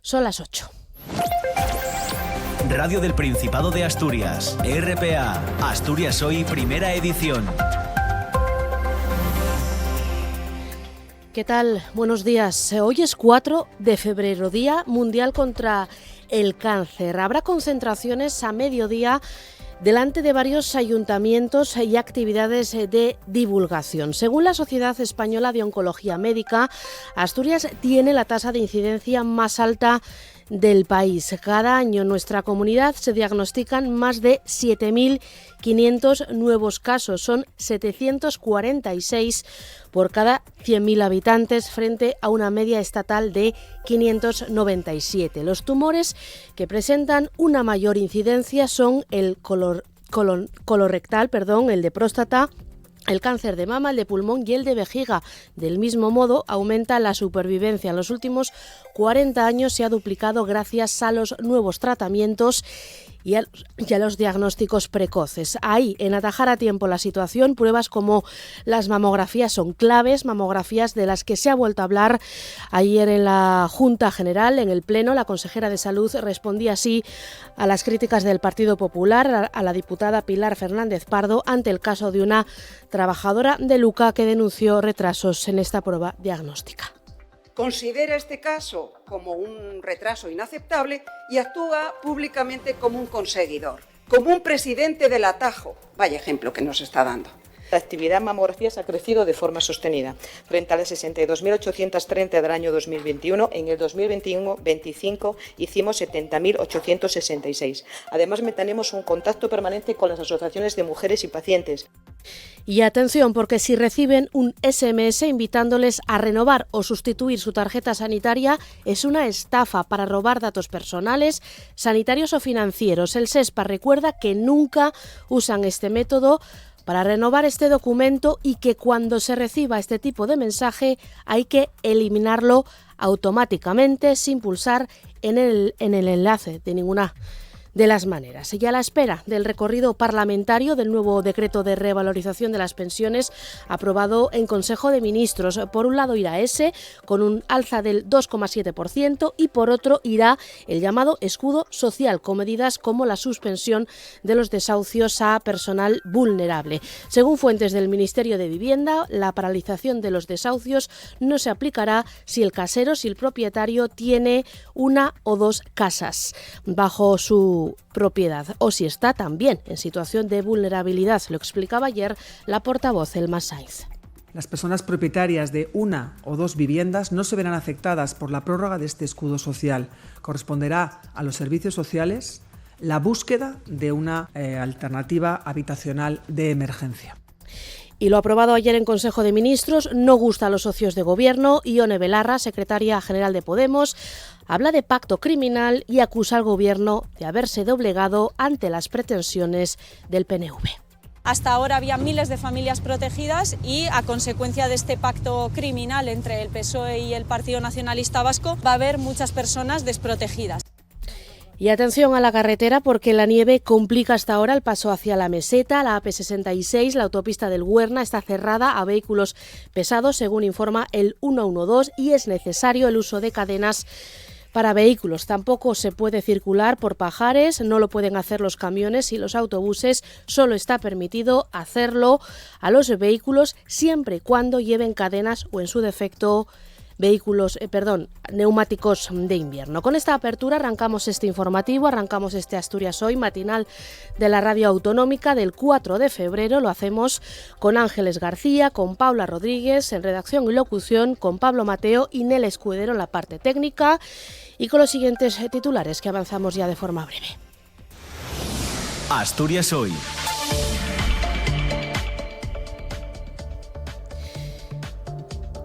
Son las 8. Radio del Principado de Asturias, RPA, Asturias Hoy, primera edición. ¿Qué tal? Buenos días. Hoy es 4 de febrero, Día Mundial contra el Cáncer. Habrá concentraciones a mediodía delante de varios ayuntamientos y actividades de divulgación. Según la Sociedad Española de Oncología Médica, Asturias tiene la tasa de incidencia más alta del país. Cada año en nuestra comunidad se diagnostican más de 7.500 nuevos casos. Son 746 por cada 100.000 habitantes frente a una media estatal de 597. Los tumores que presentan una mayor incidencia son el colorectal, el de próstata, el cáncer de mama, el de pulmón y el de vejiga. Del mismo modo, aumenta la supervivencia. En los últimos 40 años se ha duplicado gracias a los nuevos tratamientos y a los diagnósticos precoces. Ahí, en atajar a tiempo la situación, pruebas como las mamografías son claves, mamografías de las que se ha vuelto a hablar ayer en la Junta General, en el Pleno. La consejera de Salud respondía así a las críticas del Partido Popular, a la diputada Pilar Fernández Pardo, ante el caso de una trabajadora de Luca que denunció retrasos en esta prueba diagnóstica. Considera este caso como un retraso inaceptable y actúa públicamente como un conseguidor, como un presidente del atajo. Vaya ejemplo que nos está dando. La actividad en mamografías ha crecido de forma sostenida. Frente a las 62.830 del año 2021, en el 2021-25 hicimos 70.866. Además, mantenemos un contacto permanente con las asociaciones de mujeres y pacientes. Y atención, porque si reciben un SMS invitándoles a renovar o sustituir su tarjeta sanitaria, es una estafa para robar datos personales, sanitarios o financieros. El SESPA recuerda que nunca usan este método para renovar este documento y que cuando se reciba este tipo de mensaje hay que eliminarlo automáticamente sin pulsar en el enlace de ninguna de las maneras. Y a la espera del recorrido parlamentario del nuevo decreto de revalorización de las pensiones aprobado en Consejo de Ministros. Por un lado irá ese, con un alza del 2,7%, y por otro irá el llamado escudo social, con medidas como la suspensión de los desahucios a personal vulnerable. Según fuentes del Ministerio de Vivienda, la paralización de los desahucios no se aplicará si el propietario tiene una o dos casas bajo su propiedad o si está también en situación de vulnerabilidad. Lo explicaba ayer la portavoz Elma Sainz. Las personas propietarias de una o dos viviendas no se verán afectadas por la prórroga de este escudo social. Corresponderá a los servicios sociales la búsqueda de una alternativa habitacional de emergencia. Y lo aprobado ayer en Consejo de Ministros no gusta a los socios de gobierno. Ione Belarra, secretaria general de Podemos, habla de pacto criminal y acusa al gobierno de haberse doblegado ante las pretensiones del PNV. Hasta ahora había miles de familias protegidas y a consecuencia de este pacto criminal entre el PSOE y el Partido Nacionalista Vasco va a haber muchas personas desprotegidas. Y atención a la carretera, porque la nieve complica hasta ahora el paso hacia la meseta. La AP66, la autopista del Huerna, está cerrada a vehículos pesados, según informa el 112, y es necesario el uso de cadenas para vehículos. Tampoco se puede circular por Pajares, no lo pueden hacer los camiones y los autobuses, solo está permitido hacerlo a los vehículos siempre y cuando lleven cadenas o, en su defecto, neumáticos de invierno. Con esta apertura arrancamos este informativo, arrancamos este Asturias Hoy, matinal de la radio autonómica del 4 de febrero. Lo hacemos con Ángeles García, con Paula Rodríguez en redacción y locución, con Pablo Mateo y Nel Escudero en la parte técnica, y con los siguientes titulares que avanzamos ya de forma breve. Asturias Hoy.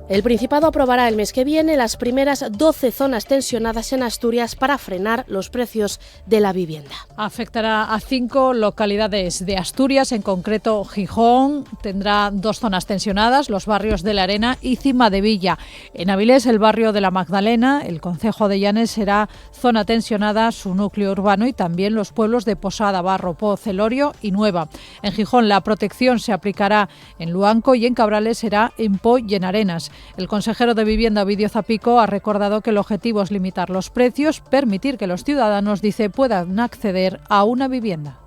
El Principado aprobará el mes que viene las primeras 12 zonas tensionadas en Asturias para frenar los precios de la vivienda. Afectará a 5 localidades de Asturias, en concreto Gijón. Tendrá 2 zonas tensionadas, los barrios de La Arena y Cima de Villa. En Avilés, el barrio de la Magdalena, el concejo de Llanes será zona tensionada, su núcleo urbano, y también los pueblos de Posada, Barro, Poz, Celorio y Nueva. En Gijón la protección se aplicará en Luanco y en Cabrales será en Po y en Arenas. El consejero de Vivienda, Ovidio Zapico, ha recordado que el objetivo es limitar los precios, permitir que los ciudadanos, dice, puedan acceder a una vivienda.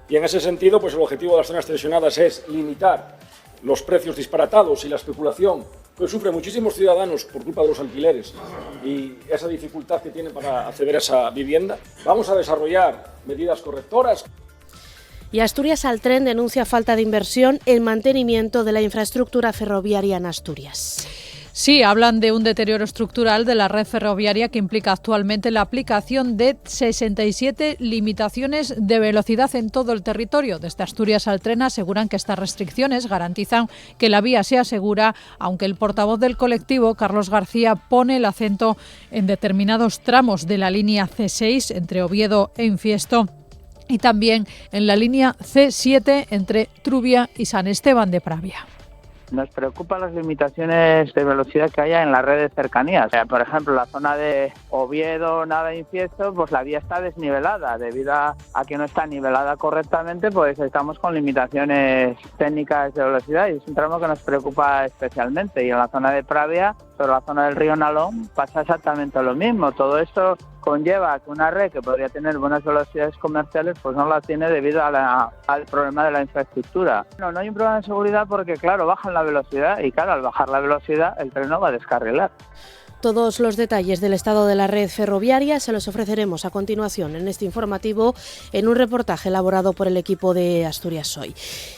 Y en ese sentido, pues el objetivo de las zonas tensionadas es limitar los precios disparatados y la especulación que sufren muchísimos ciudadanos por culpa de los alquileres y esa dificultad que tienen para acceder a esa vivienda. Vamos a desarrollar medidas correctoras. Y Asturias al Tren denuncia falta de inversión en mantenimiento de la infraestructura ferroviaria en Asturias. Sí, hablan de un deterioro estructural de la red ferroviaria que implica actualmente la aplicación de 67 limitaciones de velocidad en todo el territorio. Desde Asturias al Tren aseguran que estas restricciones garantizan que la vía sea segura, aunque el portavoz del colectivo, Carlos García, pone el acento en determinados tramos de la línea C6 entre Oviedo e Infiesto y también en la línea C7 entre Trubia y San Esteban de Pravia. Nos preocupan las limitaciones de velocidad que haya en la red de cercanías. Por ejemplo, la zona de Oviedo, Nava, Infiesto, pues la vía está desnivelada. Debido a que no está nivelada correctamente, pues estamos con limitaciones técnicas de velocidad y es un tramo que nos preocupa especialmente. Y en la zona de Pravia, sobre la zona del río Nalón, pasa exactamente lo mismo. Todo esto conlleva que una red que podría tener buenas velocidades comerciales pues no la tiene debido al problema de la infraestructura. No hay un problema de seguridad porque, claro, bajan la velocidad y, claro, al bajar la velocidad el tren no va a descarrilar. Todos los detalles del estado de la red ferroviaria se los ofreceremos a continuación en este informativo en un reportaje elaborado por el equipo de Asturias Hoy.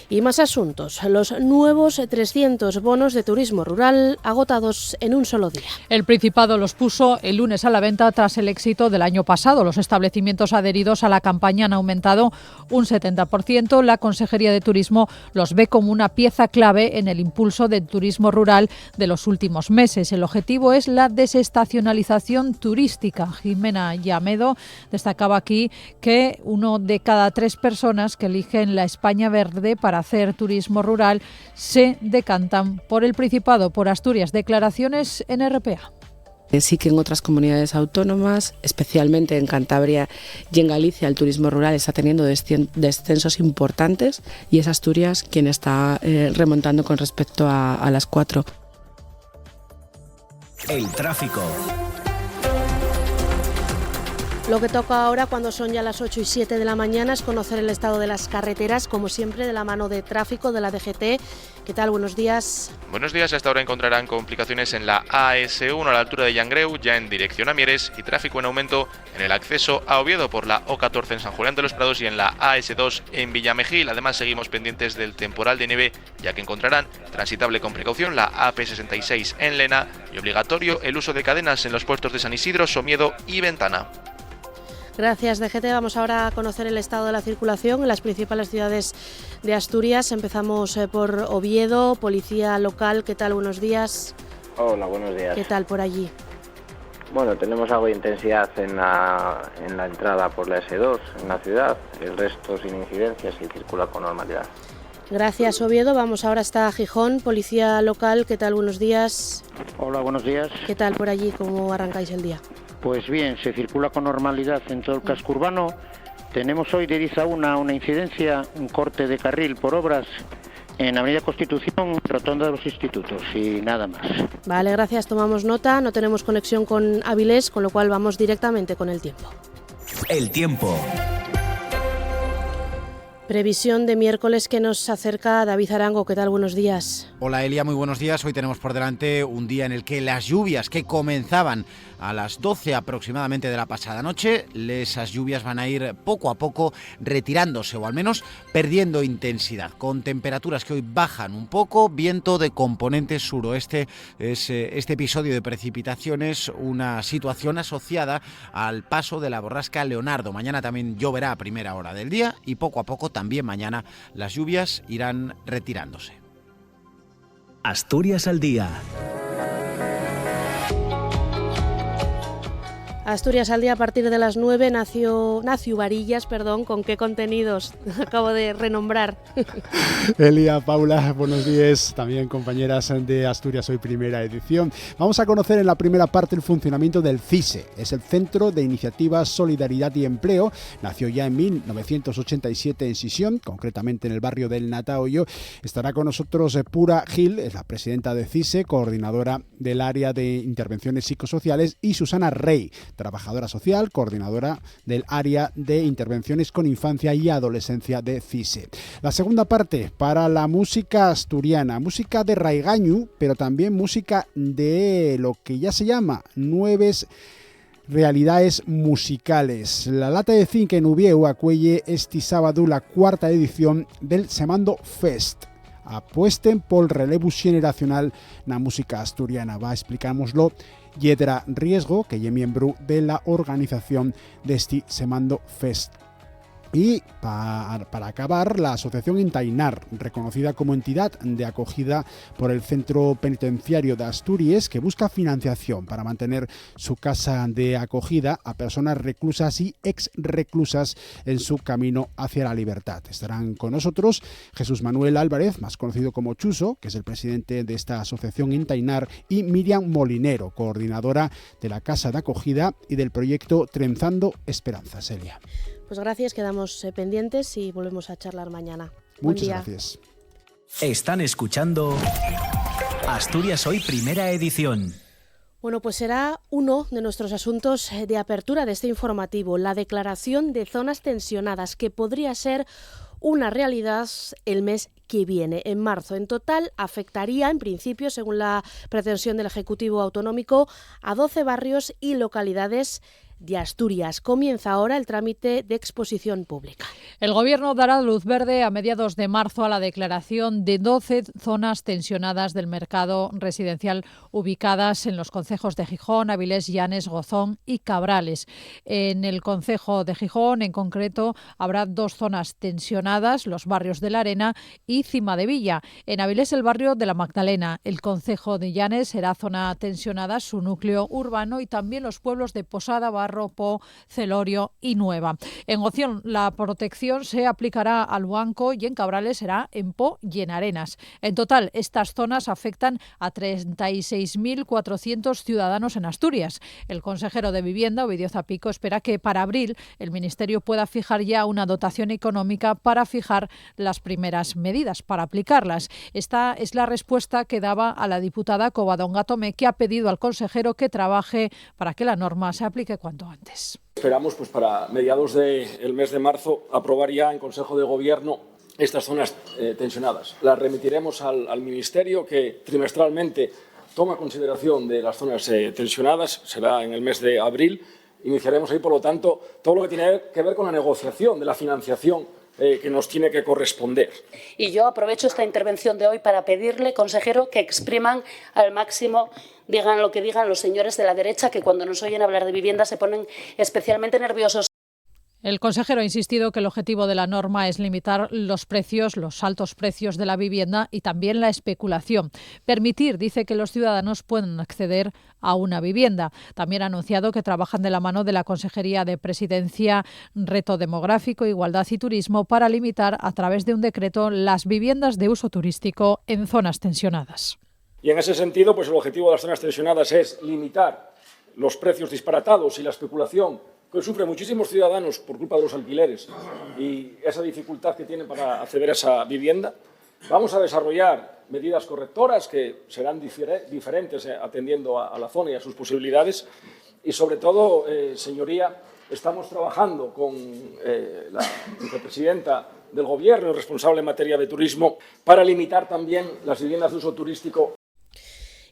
Y más asuntos. Los nuevos 300 bonos de turismo rural agotados en un solo día. El Principado los puso el lunes a la venta tras el éxito del año pasado. Los establecimientos adheridos a la campaña han aumentado un 70%. La Consejería de Turismo los ve como una pieza clave en el impulso del turismo rural de los últimos meses. El objetivo es la desestacionalización turística. Jimena Llamedo destacaba aquí que 1 de cada 3 personas que eligen la España Verde para hacer turismo rural se decantan por el Principado, por Asturias. Declaraciones en RPA. Sí que en otras comunidades autónomas, especialmente en Cantabria y en Galicia, el turismo rural está teniendo descensos importantes y es Asturias quien está remontando con respecto a las 4. El tráfico. Lo que toca ahora, cuando son ya las 8 y 7 de la mañana, es conocer el estado de las carreteras, como siempre, de la mano de tráfico de la DGT. ¿Qué tal? Buenos días. Buenos días. Hasta ahora encontrarán complicaciones en la AS1 a la altura de Llangreu, ya en dirección a Mieres, y tráfico en aumento en el acceso a Oviedo por la O14 en San Julián de los Prados y en la AS2 en Villamejil. Además, seguimos pendientes del temporal de nieve, ya que encontrarán transitable con precaución la AP66 en Lena y obligatorio el uso de cadenas en los puertos de San Isidro, Somiedo y Ventana. Gracias, DGT. Vamos ahora a conocer el estado de la circulación en las principales ciudades de Asturias. Empezamos por Oviedo, policía local. ¿Qué tal? Buenos días. Hola, buenos días. ¿Qué tal por allí? Bueno, tenemos algo de intensidad en la entrada por la S2 en la ciudad. El resto sin incidencias y circula con normalidad. Gracias, Oviedo. Vamos ahora hasta Gijón, policía local. ¿Qué tal? Buenos días. Hola, buenos días. ¿Qué tal por allí? ¿Cómo arrancáis el día? Pues bien, se circula con normalidad en todo el casco urbano. Tenemos hoy de 10 a 1 una incidencia, un corte de carril por obras en Avenida Constitución, rotonda de los institutos y nada más. Vale, gracias, tomamos nota. No tenemos conexión con Avilés, con lo cual vamos directamente con el tiempo. El tiempo. Previsión de miércoles que nos acerca David Arango. ¿Qué tal? Buenos días. Hola Elia, muy buenos días. Hoy tenemos por delante un día en el que las lluvias que comenzaban a las 12 aproximadamente de la pasada noche, esas lluvias van a ir poco a poco retirándose o al menos perdiendo intensidad, con temperaturas que hoy bajan un poco, viento de componente suroeste. Este episodio de precipitaciones, una situación asociada al paso de la borrasca Leonardo. Mañana también lloverá a primera hora del día y poco a poco también mañana las lluvias irán retirándose. Asturias al día. Asturias al día a partir de las 9, Nacio Varillas, ¿con qué contenidos acabo de renombrar? Elia, Paula, buenos días, también compañeras de Asturias Hoy Primera Edición. Vamos a conocer en la primera parte el funcionamiento del CISE, es el Centro de Iniciativas, Solidaridad y Empleo. Nació ya en 1987 en Sisión, concretamente en el barrio del Natahoyo. Estará con nosotros Pura Gil, es la presidenta de CISE, coordinadora del área de intervenciones psicosociales, y Susana Rey, trabajadora social, coordinadora del área de intervenciones con infancia y adolescencia de CISE. La segunda parte para la música asturiana, música de raigañu, pero también música de lo que ya se llama nuevas realidades musicales. La lata de zinc en Ubieu acuelle este sábado la cuarta edición del Semando Fest. Apuesten por relevo generacional na música asturiana. Va a explicárnoslo Yedra Riesgo, que es miembro de la organización de este Semando Fest. Y para acabar, la Asociación Intainar, reconocida como entidad de acogida por el Centro Penitenciario de Asturias, que busca financiación para mantener su casa de acogida a personas reclusas y ex-reclusas en su camino hacia la libertad. Estarán con nosotros Jesús Manuel Álvarez, más conocido como Chuso, que es el presidente de esta Asociación Intainar, y Miriam Molinero, coordinadora de la casa de acogida y del proyecto Trenzando Esperanzas. Elia. Pues gracias, quedamos pendientes y volvemos a charlar mañana. Muchas gracias. Están escuchando Asturias Hoy Primera Edición. Bueno, pues será uno de nuestros asuntos de apertura de este informativo, la declaración de zonas tensionadas, que podría ser una realidad el mes que viene, en marzo. En total, afectaría, en principio, según la pretensión del Ejecutivo Autonómico, a 12 barrios y localidades de Asturias. Comienza ahora el trámite de exposición pública. El Gobierno dará luz verde a mediados de marzo a la declaración de 12 zonas tensionadas del mercado residencial ubicadas en los concejos de Gijón, Avilés, Llanes, Gozón y Cabrales. En el concejo de Gijón, en concreto, habrá 2 zonas tensionadas, los barrios de la Arena y Cimadevilla. En Avilés, el barrio de la Magdalena. El concejo de Llanes será zona tensionada, su núcleo urbano, y también los pueblos de Posada, Barro, Po, Celorio y Nueva. En Gozón, la protección se aplicará al Luanco, y en Cabrales será en Po y en Arenas. En total, estas zonas afectan a 36.400 ciudadanos en Asturias. El consejero de Vivienda, Ovidio Zapico, espera que para abril el Ministerio pueda fijar ya una dotación económica para fijar las primeras medidas, para aplicarlas. Esta es la respuesta que daba a la diputada Covadonga Tomé, que ha pedido al consejero que trabaje para que la norma se aplique cuanto antes. Esperamos para mediados del mes de marzo aprobar ya en Consejo de Gobierno estas zonas tensionadas. Las remitiremos al Ministerio, que trimestralmente toma consideración de las zonas tensionadas. Será en el mes de abril. Iniciaremos ahí, por lo tanto, todo lo que tiene que ver con la negociación de la financiación que nos tiene que corresponder. Y yo aprovecho esta intervención de hoy para pedirle, consejero, que expriman al máximo, digan lo que digan los señores de la derecha, que cuando nos oyen hablar de vivienda se ponen especialmente nerviosos. El consejero ha insistido que el objetivo de la norma es limitar los precios, los altos precios de la vivienda y también la especulación. Permitir, dice, que los ciudadanos puedan acceder a una vivienda. También ha anunciado que trabajan de la mano de la Consejería de Presidencia, Reto Demográfico, Igualdad y Turismo para limitar a través de un decreto las viviendas de uso turístico en zonas tensionadas. Y en ese sentido, pues el objetivo de las zonas tensionadas es limitar los precios disparatados y la especulación que sufren muchísimos ciudadanos por culpa de los alquileres y esa dificultad que tienen para acceder a esa vivienda. Vamos a desarrollar medidas correctoras que serán diferentes atendiendo a la zona y a sus posibilidades. Y sobre todo, señoría, estamos trabajando con la vicepresidenta del Gobierno, responsable en materia de turismo, para limitar también las viviendas de uso turístico.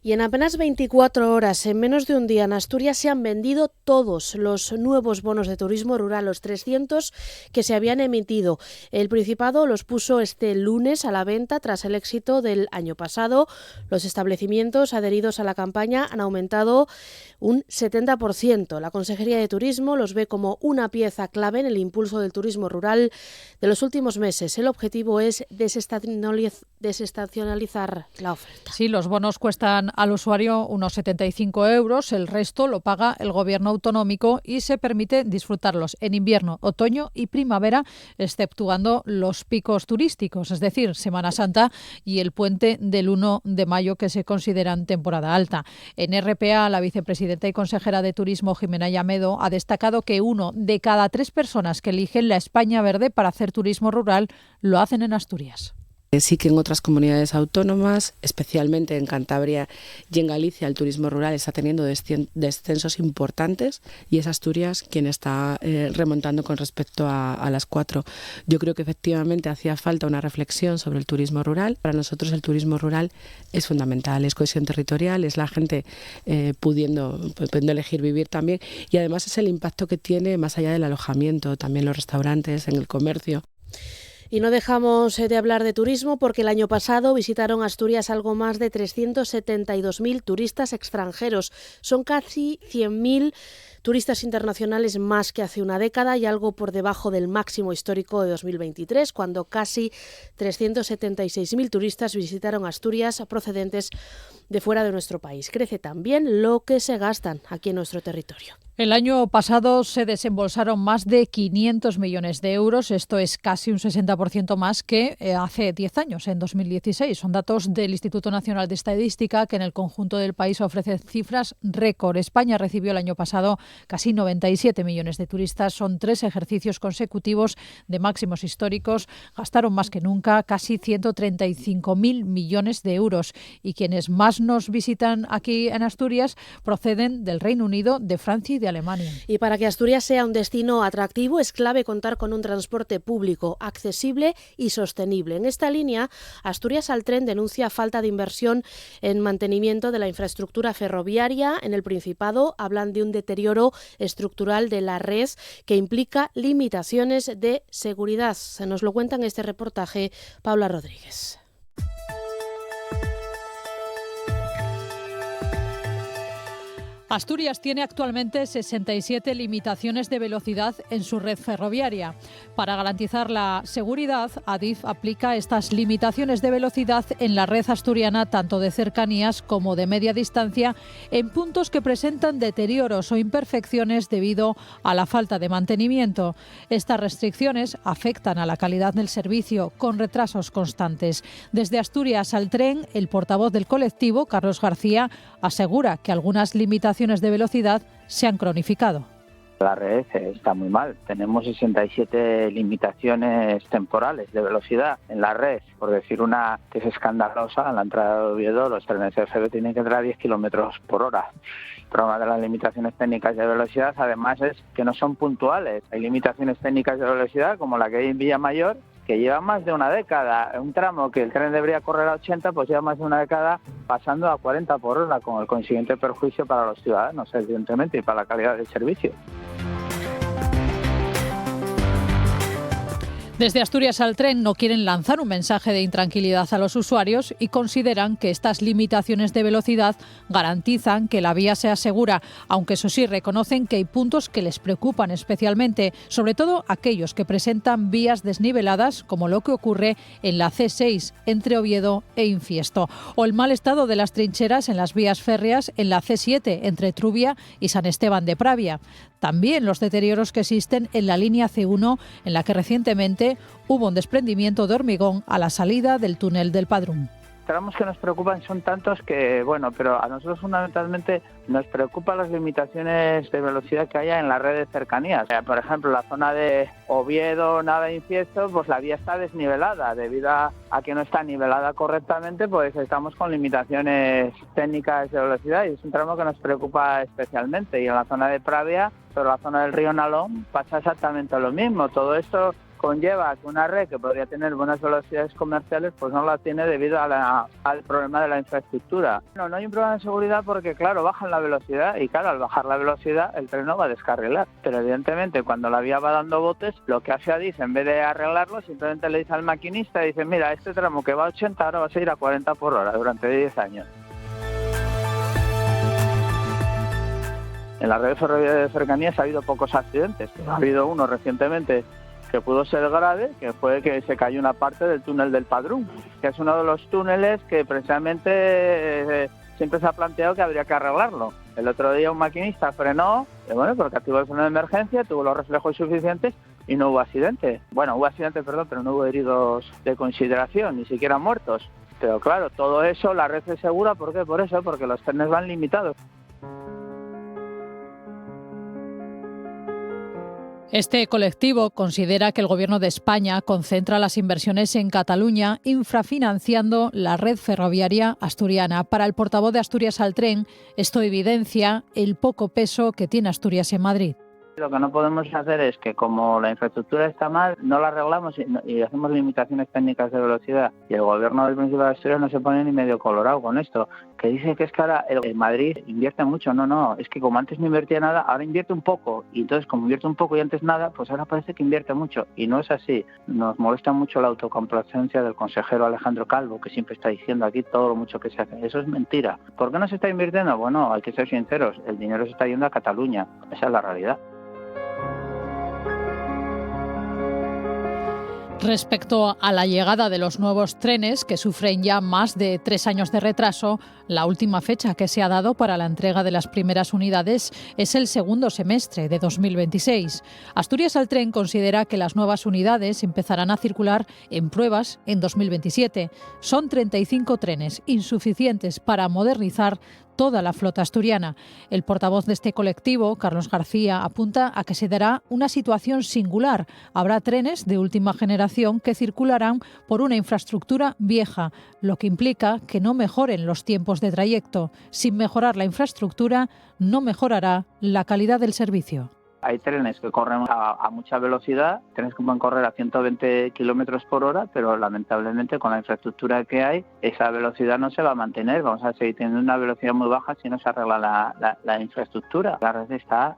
Y en apenas 24 horas, en menos de un día, en Asturias se han vendido todos los nuevos bonos de turismo rural, los 300 que se habían emitido. El Principado los puso este lunes a la venta tras el éxito del año pasado. Los establecimientos adheridos a la campaña han aumentado un 70%. La Consejería de Turismo los ve como una pieza clave en el impulso del turismo rural de los últimos meses. El objetivo es desestacionalizar la oferta. Sí, los bonos cuestan al usuario unos 75 euros, el resto lo paga el gobierno autonómico y se permite disfrutarlos en invierno, otoño y primavera, exceptuando los picos turísticos, es decir, Semana Santa y el puente del 1 de mayo que se consideran temporada alta. En RPA, la vicepresidenta y consejera de Turismo, Jimena Llamedo, ha destacado que 1 de cada 3 personas que eligen la España Verde para hacer turismo rural lo hacen en Asturias. Sí que en otras comunidades autónomas, especialmente en Cantabria y en Galicia, el turismo rural está teniendo descensos importantes y es Asturias quien está remontando con respecto a las 4. Yo creo que efectivamente hacía falta una reflexión sobre el turismo rural. Para nosotros el turismo rural es fundamental, es cohesión territorial, es la gente pudiendo elegir vivir también y además es el impacto que tiene más allá del alojamiento, también los restaurantes, en el comercio. Y no dejamos de hablar de turismo porque el año pasado visitaron Asturias algo más de 372.000 turistas extranjeros. Son casi 100.000 turistas internacionales más que hace una década y algo por debajo del máximo histórico de 2023, cuando casi 376.000 turistas visitaron Asturias procedentes de fuera de nuestro país. Crece también lo que se gastan aquí en nuestro territorio. El año pasado se desembolsaron más de 500 millones de euros. Esto es casi un 60% más que hace 10 años, en 2016. Son datos del Instituto Nacional de Estadística, que en el conjunto del país ofrece cifras récord. España recibió el año pasado casi 97 millones de turistas. Son 3 ejercicios consecutivos de máximos históricos. Gastaron más que nunca, casi 135.000 millones de euros. Y quienes más nos visitan aquí en Asturias proceden del Reino Unido, de Francia y de Alemania. Y para que Asturias sea un destino atractivo es clave contar con un transporte público accesible y sostenible. En esta línea, Asturias al Tren denuncia falta de inversión en mantenimiento de la infraestructura ferroviaria. En el Principado hablan de un deterioro estructural de la red que implica limitaciones de seguridad. Se nos lo cuenta en este reportaje Paula Rodríguez. Asturias tiene actualmente 67 limitaciones de velocidad en su red ferroviaria. Para garantizar la seguridad, Adif aplica estas limitaciones de velocidad en la red asturiana tanto de cercanías como de media distancia en puntos que presentan deterioros o imperfecciones debido a la falta de mantenimiento. Estas restricciones afectan a la calidad del servicio con retrasos constantes. Desde Asturias al Tren, el portavoz del colectivo, Carlos García, asegura que algunas limitaciones de velocidad se han cronificado. La red está muy mal. Tenemos 67 limitaciones temporales de velocidad en la red. Por decir una que es escandalosa, en la entrada de Oviedo los trenes de FB tienen que entrar a 10 kilómetros por hora. El problema de las limitaciones técnicas de velocidad, además, es que no son puntuales. Hay limitaciones técnicas de velocidad, como la que hay en Villamayor, que lleva más de una década. Un tramo que el tren debería correr a 80, pues lleva más de una década pasando a 40 por hora, con el consiguiente perjuicio para los ciudadanos, evidentemente, y para la calidad del servicio. Desde Asturias al Tren no quieren lanzar un mensaje de intranquilidad a los usuarios y consideran que estas limitaciones de velocidad garantizan que la vía sea segura, aunque eso sí reconocen que hay puntos que les preocupan especialmente, sobre todo aquellos que presentan vías desniveladas, como lo que ocurre en la C6 entre Oviedo e Infiesto, o el mal estado de las trincheras en las vías férreas en la C7 entre Trubia y San Esteban de Pravia. También los deterioros que existen en la línea C1, en la que recientemente hubo un desprendimiento de hormigón a la salida del túnel del Padrón. Tramos que nos preocupan son tantos que, bueno, pero a nosotros fundamentalmente nos preocupan las limitaciones de velocidad que haya en la red de cercanías. Por ejemplo, la zona de Oviedo, Nava e Infiesto, pues la vía está desnivelada. Debido a que no está nivelada correctamente, pues estamos con limitaciones técnicas de velocidad y es un tramo que nos preocupa especialmente. Y en la zona de Pravia, pero la zona del río Nalón, pasa exactamente lo mismo. Todo esto conlleva que una red que podría tener buenas velocidades comerciales pues no la tiene debido al problema de la infraestructura. No hay un problema de seguridad porque, claro, bajan la velocidad y, claro, al bajar la velocidad el tren no va a descarrilar. Pero, evidentemente, cuando la vía va dando botes, lo que hace Adif, en vez de arreglarlo, simplemente le dice al maquinista, dice, mira, este tramo que va a 80 ahora va a seguir a 40 por hora durante 10 años. En la red ferroviaria de cercanías ha habido pocos accidentes. Ha habido uno recientemente que pudo ser grave, que fue que se cayó una parte del túnel del Padrón, que es uno de los túneles que precisamente siempre se ha planteado que habría que arreglarlo. El otro día un maquinista frenó, porque activó el freno de emergencia, tuvo los reflejos suficientes y no hubo accidente. Bueno, hubo accidente, pero no hubo heridos de consideración, ni siquiera muertos. Pero claro, todo eso, la red es segura, ¿por qué? Por eso, porque los trenes van limitados. Este colectivo considera que el Gobierno de España concentra las inversiones en Cataluña, infrafinanciando la red ferroviaria asturiana. Para el portavoz de Asturias al Tren, esto evidencia el poco peso que tiene Asturias en Madrid. Lo que no podemos hacer es que, como la infraestructura está mal, no la arreglamos y hacemos limitaciones técnicas de velocidad. Y el gobierno del Principado de Asturias no se pone ni medio colorado con esto. Que dice que es que ahora el Madrid invierte mucho. No, es que como antes no invertía nada, ahora invierte un poco. Y entonces, como invierte un poco y antes nada, pues ahora parece que invierte mucho. Y no es así. Nos molesta mucho la autocomplacencia del consejero Alejandro Calvo, que siempre está diciendo aquí todo lo mucho que se hace. Eso es mentira. ¿Por qué no se está invirtiendo? Bueno, hay que ser sinceros. El dinero se está yendo a Cataluña. Esa es la realidad. Respecto a la llegada de los nuevos trenes, que sufren ya más de 3 años de retraso, la última fecha que se ha dado para la entrega de las primeras unidades es el segundo semestre de 2026. Asturias al Tren considera que las nuevas unidades empezarán a circular en pruebas en 2027. Son 35 trenes, insuficientes para modernizar toda la flota asturiana. El portavoz de este colectivo, Carlos García, apunta a que se dará una situación singular. Habrá trenes de última generación que circularán por una infraestructura vieja, lo que implica que no mejoren los tiempos de trayecto. Sin mejorar la infraestructura, no mejorará la calidad del servicio. Hay trenes que corren a mucha velocidad, trenes que pueden correr a 120 kilómetros por hora, pero lamentablemente con la infraestructura que hay, esa velocidad no se va a mantener. Vamos a seguir teniendo una velocidad muy baja si no se arregla la infraestructura. La red está,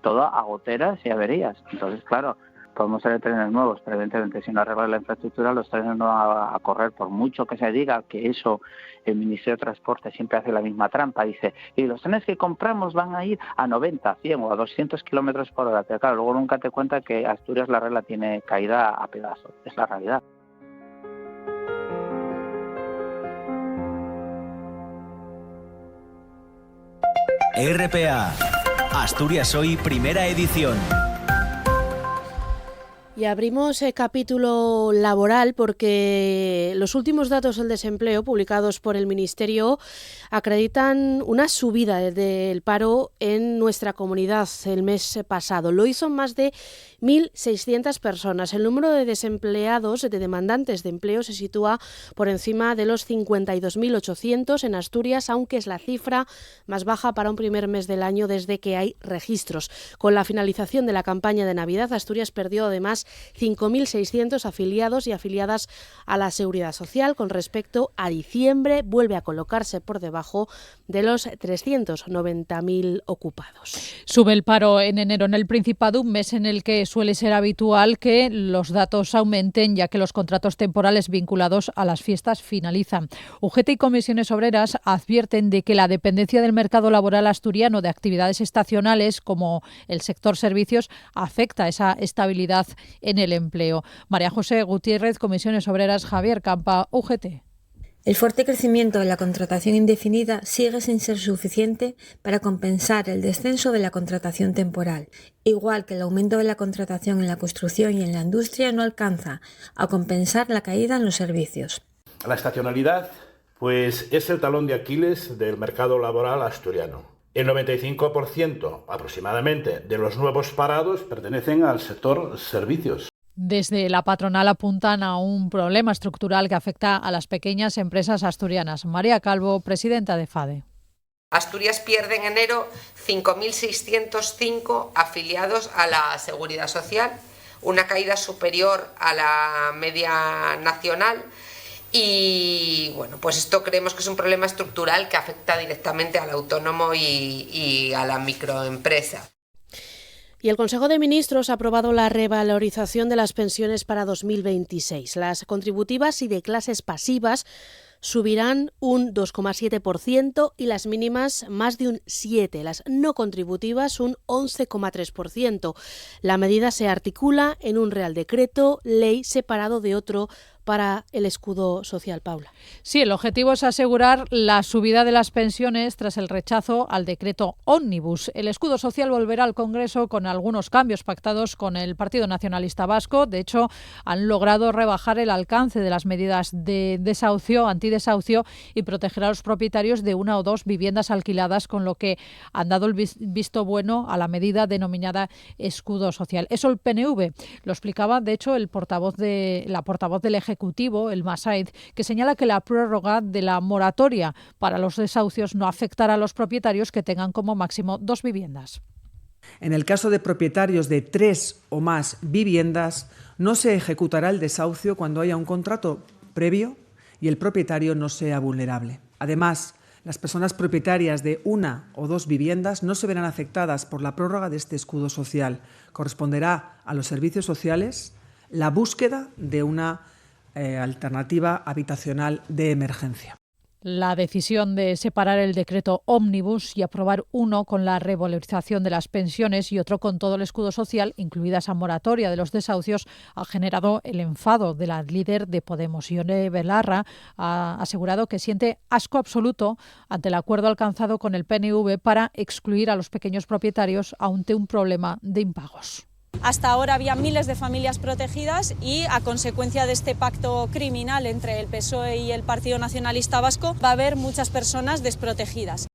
todo a goteras y averías. Entonces, claro, podemos tener trenes nuevos, pero evidentemente si no arregla la infraestructura, los trenes no van a correr, por mucho que se diga que eso. El Ministerio de Transporte siempre hace la misma trampa, dice, y los trenes que compramos van a ir a 90, 100 o a 200 kilómetros por hora. Pero claro, luego nunca te cuenta que Asturias la red la tiene caída a pedazos. Es la realidad. RPA, Asturias Hoy, primera edición. Y abrimos capítulo laboral porque los últimos datos del desempleo publicados por el Ministerio acreditan una subida del paro en nuestra comunidad el mes pasado. Lo hizo más de 1.600 personas. El número de desempleados, de demandantes de empleo, se sitúa por encima de los 52.800 en Asturias, aunque es la cifra más baja para un primer mes del año desde que hay registros. Con la finalización de la campaña de Navidad, Asturias perdió además 5.600 afiliados y afiliadas a la Seguridad Social. Con respecto a diciembre, vuelve a colocarse por debajo de los 390.000 ocupados. Sube el paro en enero en el Principado, un mes en el que suele ser habitual que los datos aumenten, ya que los contratos temporales vinculados a las fiestas finalizan. UGT y Comisiones Obreras advierten de que la dependencia del mercado laboral asturiano de actividades estacionales, como el sector servicios, afecta esa estabilidad en el empleo. María José Gutiérrez, Comisiones Obreras, Javier Campa, UGT. El fuerte crecimiento de la contratación indefinida sigue sin ser suficiente para compensar el descenso de la contratación temporal, igual que el aumento de la contratación en la construcción y en la industria no alcanza a compensar la caída en los servicios. La estacionalidad, pues, es el talón de Aquiles del mercado laboral asturiano. El 95% aproximadamente de los nuevos parados pertenecen al sector servicios. Desde la patronal apuntan a un problema estructural que afecta a las pequeñas empresas asturianas. María Calvo, presidenta de FADE. Asturias pierde en enero 5.605 afiliados a la Seguridad Social, una caída superior a la media nacional. Y bueno, pues esto creemos que es un problema estructural que afecta directamente al autónomo y a la microempresa. Y el Consejo de Ministros ha aprobado la revalorización de las pensiones para 2026. Las contributivas y de clases pasivas subirán un 2,7% y las mínimas más de un 7%, las no contributivas un 11,3%. La medida se articula en un Real Decreto, ley separado de otro para el escudo social, Paula. Sí, el objetivo es asegurar la subida de las pensiones tras el rechazo al decreto Ómnibus. El escudo social volverá al Congreso con algunos cambios pactados con el Partido Nacionalista Vasco. De hecho, han logrado rebajar el alcance de las medidas de desahucio, antidesahucio, y proteger a los propietarios de una o dos viviendas alquiladas, con lo que han dado el visto bueno a la medida denominada escudo social. Eso el PNV lo explicaba, de hecho, la portavoz del Ejecutivo, el Masaid, que señala que la prórroga de la moratoria para los desahucios no afectará a los propietarios que tengan como máximo 2 viviendas. En el caso de propietarios de 3 o más viviendas, no se ejecutará el desahucio cuando haya un contrato previo y el propietario no sea vulnerable. Además, las personas propietarias de 1 o 2 viviendas no se verán afectadas por la prórroga de este escudo social. Corresponderá a los servicios sociales la búsqueda de una alternativa habitacional de emergencia. La decisión de separar el decreto Ómnibus y aprobar uno con la revalorización de las pensiones y otro con todo el escudo social, incluida esa moratoria de los desahucios, ha generado el enfado de la líder de Podemos. Ione Belarra ha asegurado que siente asco absoluto ante el acuerdo alcanzado con el PNV para excluir a los pequeños propietarios ante un problema de impagos. Hasta ahora había miles de familias protegidas y, a consecuencia de este pacto criminal entre el PSOE y el Partido Nacionalista Vasco, va a haber muchas personas desprotegidas.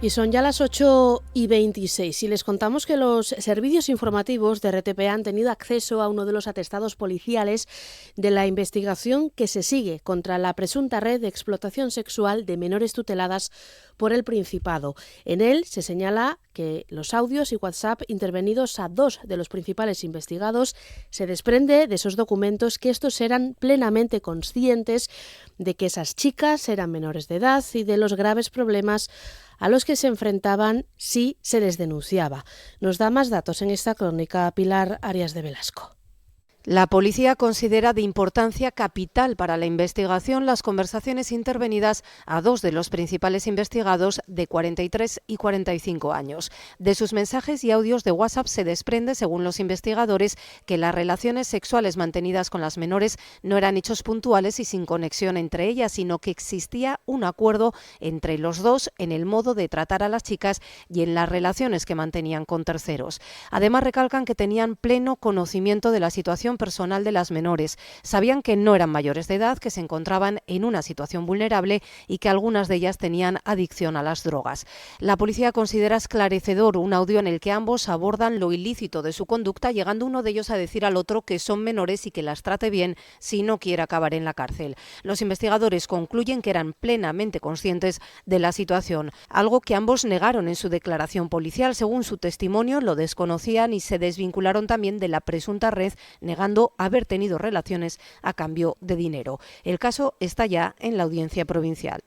Y son ya las 8:26 y les contamos que los servicios informativos de RTP han tenido acceso a uno de los atestados policiales de la investigación que se sigue contra la presunta red de explotación sexual de menores tuteladas por el Principado. En él se señala que los audios y WhatsApp intervenidos a 2 de los principales investigados se desprende de esos documentos que estos eran plenamente conscientes de que esas chicas eran menores de edad y de los graves problemas a los que se enfrentaban si se les denunciaba. Nos da más datos en esta crónica Pilar Arias de Velasco. La policía considera de importancia capital para la investigación las conversaciones intervenidas a 2 de los principales investigados de 43 y 45 años. De sus mensajes y audios de WhatsApp se desprende, según los investigadores, que las relaciones sexuales mantenidas con las menores no eran hechos puntuales y sin conexión entre ellas, sino que existía un acuerdo entre los dos en el modo de tratar a las chicas y en las relaciones que mantenían con terceros. Además, recalcan que tenían pleno conocimiento de la situación personal de las menores. Sabían que no eran mayores de edad, que se encontraban en una situación vulnerable y que algunas de ellas tenían adicción a las drogas. La policía considera esclarecedor un audio en el que ambos abordan lo ilícito de su conducta, llegando uno de ellos a decir al otro que son menores y que las trate bien si no quiere acabar en la cárcel. Los investigadores concluyen que eran plenamente conscientes de la situación, algo que ambos negaron en su declaración policial. Según su testimonio, lo desconocían y se desvincularon también de la presunta red, negando haber tenido relaciones a cambio de dinero. El caso está ya en la Audiencia Provincial.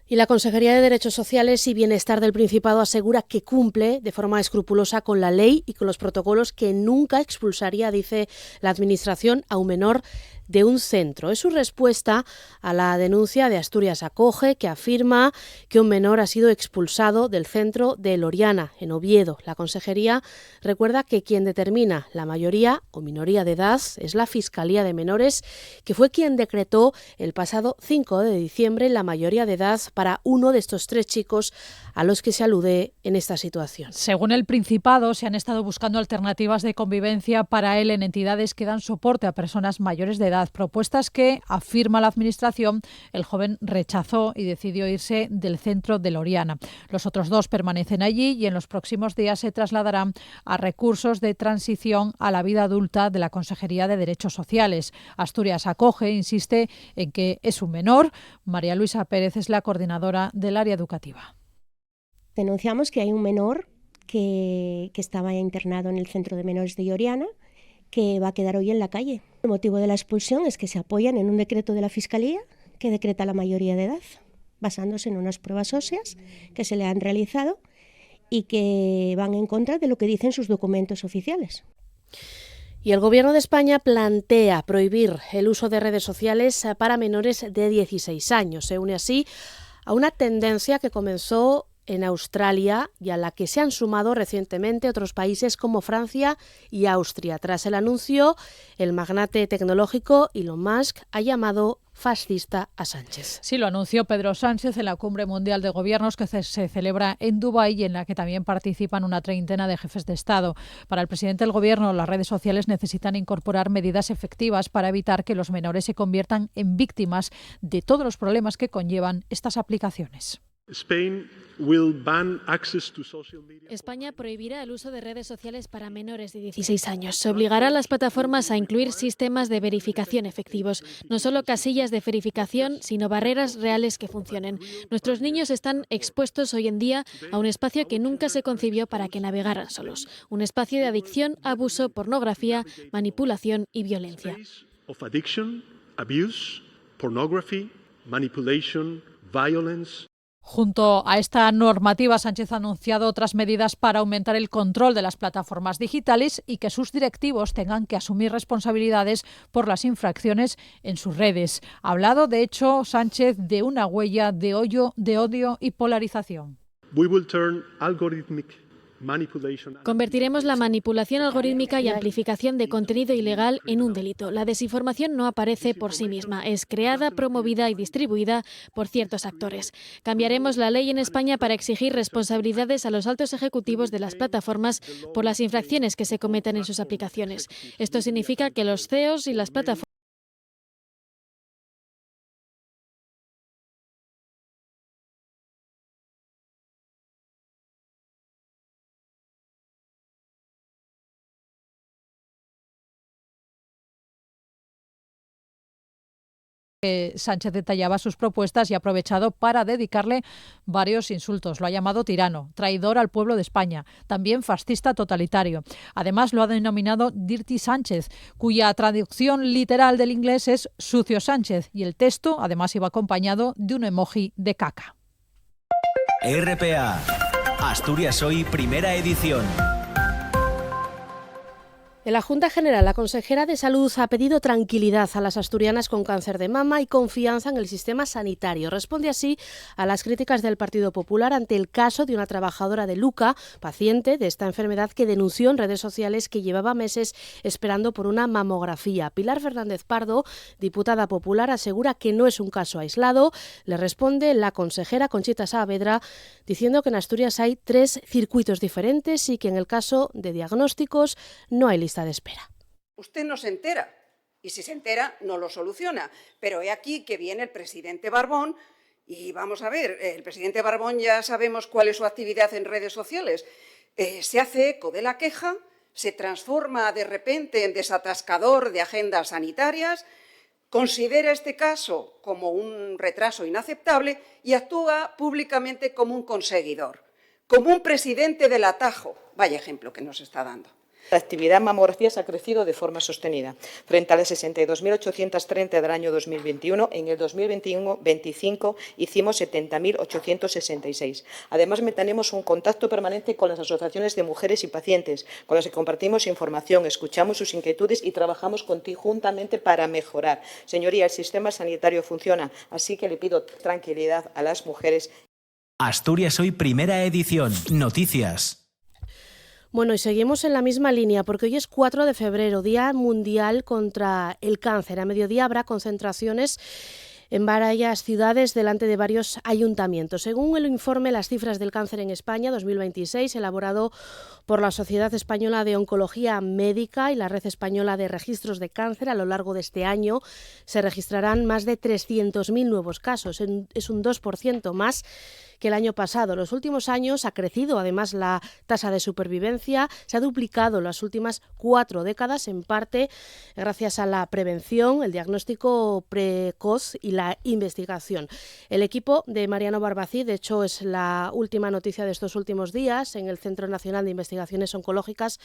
Y la Consejería de Derechos Sociales y Bienestar del Principado asegura que cumple de forma escrupulosa con la ley y con los protocolos, que nunca expulsaría, dice la Administración, a un menor de un centro. Es su respuesta a la denuncia de Asturias Acoge, que afirma que un menor ha sido expulsado del centro de Loriana, en Oviedo. La Consejería recuerda que quien determina la mayoría o minoría de edad es la Fiscalía de Menores, que fue quien decretó el pasado 5 de diciembre la mayoría de edad para uno de estos 3 chicos a los que se alude en esta situación. Según el Principado, se han estado buscando alternativas de convivencia para él en entidades que dan soporte a personas mayores de edad, propuestas que, afirma la Administración, el joven rechazó y decidió irse del centro de Loriana. Los otros 2 permanecen allí y en los próximos días se trasladarán a recursos de transición a la vida adulta de la Consejería de Derechos Sociales. Asturias Acoge insiste en que es un menor. María Luisa Pérez es la coordinadora del área educativa. Denunciamos que hay un menor que estaba internado en el centro de menores de Loriana, que va a quedar hoy en la calle. El motivo de la expulsión es que se apoyan en un decreto de la Fiscalía que decreta la mayoría de edad, basándose en unas pruebas óseas que se le han realizado y que van en contra de lo que dicen sus documentos oficiales. Y el Gobierno de España plantea prohibir el uso de redes sociales para menores de 16 años. Se une así a una tendencia que comenzó en Australia y a la que se han sumado recientemente otros países como Francia y Austria. Tras el anuncio, el magnate tecnológico Elon Musk ha llamado fascista a Sánchez. Sí, lo anunció Pedro Sánchez en la Cumbre Mundial de Gobiernos que se celebra en Dubái y en la que también participan una treintena de jefes de Estado. Para el presidente del Gobierno, las redes sociales necesitan incorporar medidas efectivas para evitar que los menores se conviertan en víctimas de todos los problemas que conllevan estas aplicaciones. España prohibirá el uso de redes sociales para menores de 16 años. Se obligará a las plataformas a incluir sistemas de verificación efectivos, no solo casillas de verificación, sino barreras reales que funcionen. Nuestros niños están expuestos hoy en día a un espacio que nunca se concibió para que navegaran solos, un espacio de adicción, abuso, pornografía, manipulación y violencia. Junto a esta normativa, Sánchez ha anunciado otras medidas para aumentar el control de las plataformas digitales y que sus directivos tengan que asumir responsabilidades por las infracciones en sus redes. Ha hablado, de hecho, Sánchez de una huella de odio y polarización. Convertiremos la manipulación algorítmica y amplificación de contenido ilegal en un delito. La desinformación no aparece por sí misma, es creada, promovida y distribuida por ciertos actores. Cambiaremos la ley en España para exigir responsabilidades a los altos ejecutivos de las plataformas por las infracciones que se cometen en sus aplicaciones. Esto significa que los CEOs y las plataformas Sánchez detallaba sus propuestas y ha aprovechado para dedicarle varios insultos. Lo ha llamado tirano, traidor al pueblo de España, también fascista totalitario. Además, lo ha denominado Dirty Sánchez, cuya traducción literal del inglés es sucio Sánchez, y el texto además iba acompañado de un emoji de caca. RPA, Asturias Hoy, primera edición. En la Junta General, la consejera de Salud ha pedido tranquilidad a las asturianas con cáncer de mama y confianza en el sistema sanitario. Responde así a las críticas del Partido Popular ante el caso de una trabajadora de Luca, paciente de esta enfermedad, que denunció en redes sociales que llevaba meses esperando por una mamografía. Pilar Fernández Pardo, diputada popular, asegura que no es un caso aislado. Le responde la consejera Conchita Saavedra diciendo que en Asturias hay 3 circuitos diferentes y que en el caso de diagnósticos no hay lista de espera. Usted no se entera, y si se entera no lo soluciona, pero he aquí que viene el presidente Barbón y vamos a ver, el presidente Barbón ya sabemos cuál es su actividad en redes sociales, se hace eco de la queja, se transforma de repente en desatascador de agendas sanitarias, considera este caso como un retraso inaceptable y actúa públicamente como un conseguidor, como un presidente del atajo. Vaya ejemplo que nos está dando. La actividad en mamografías ha crecido de forma sostenida. Frente a las 62.830 del año 2021, en el 2025 hicimos 70.866. Además, mantenemos un contacto permanente con las asociaciones de mujeres y pacientes, con las que compartimos información, escuchamos sus inquietudes y trabajamos conjuntamente para mejorar. Señoría, el sistema sanitario funciona, así que le pido tranquilidad a las mujeres. Asturias Hoy, primera edición. Noticias. Bueno, y seguimos en la misma línea porque hoy es 4 de febrero, Día Mundial contra el Cáncer. A mediodía habrá concentraciones en varias ciudades delante de varios ayuntamientos. Según el informe Las cifras del cáncer en España 2026, elaborado por la Sociedad Española de Oncología Médica y la Red Española de Registros de Cáncer, a lo largo de este año se registrarán más de 300.000 nuevos casos. Es un 2% más que el año pasado. En los últimos años ha crecido además la tasa de supervivencia, se ha duplicado en las últimas 4 décadas, en parte gracias a la prevención, el diagnóstico precoz y la investigación. El equipo de Mariano Barbacid, de hecho es la última noticia de estos últimos días, en el Centro Nacional de Investigaciones Oncológicas,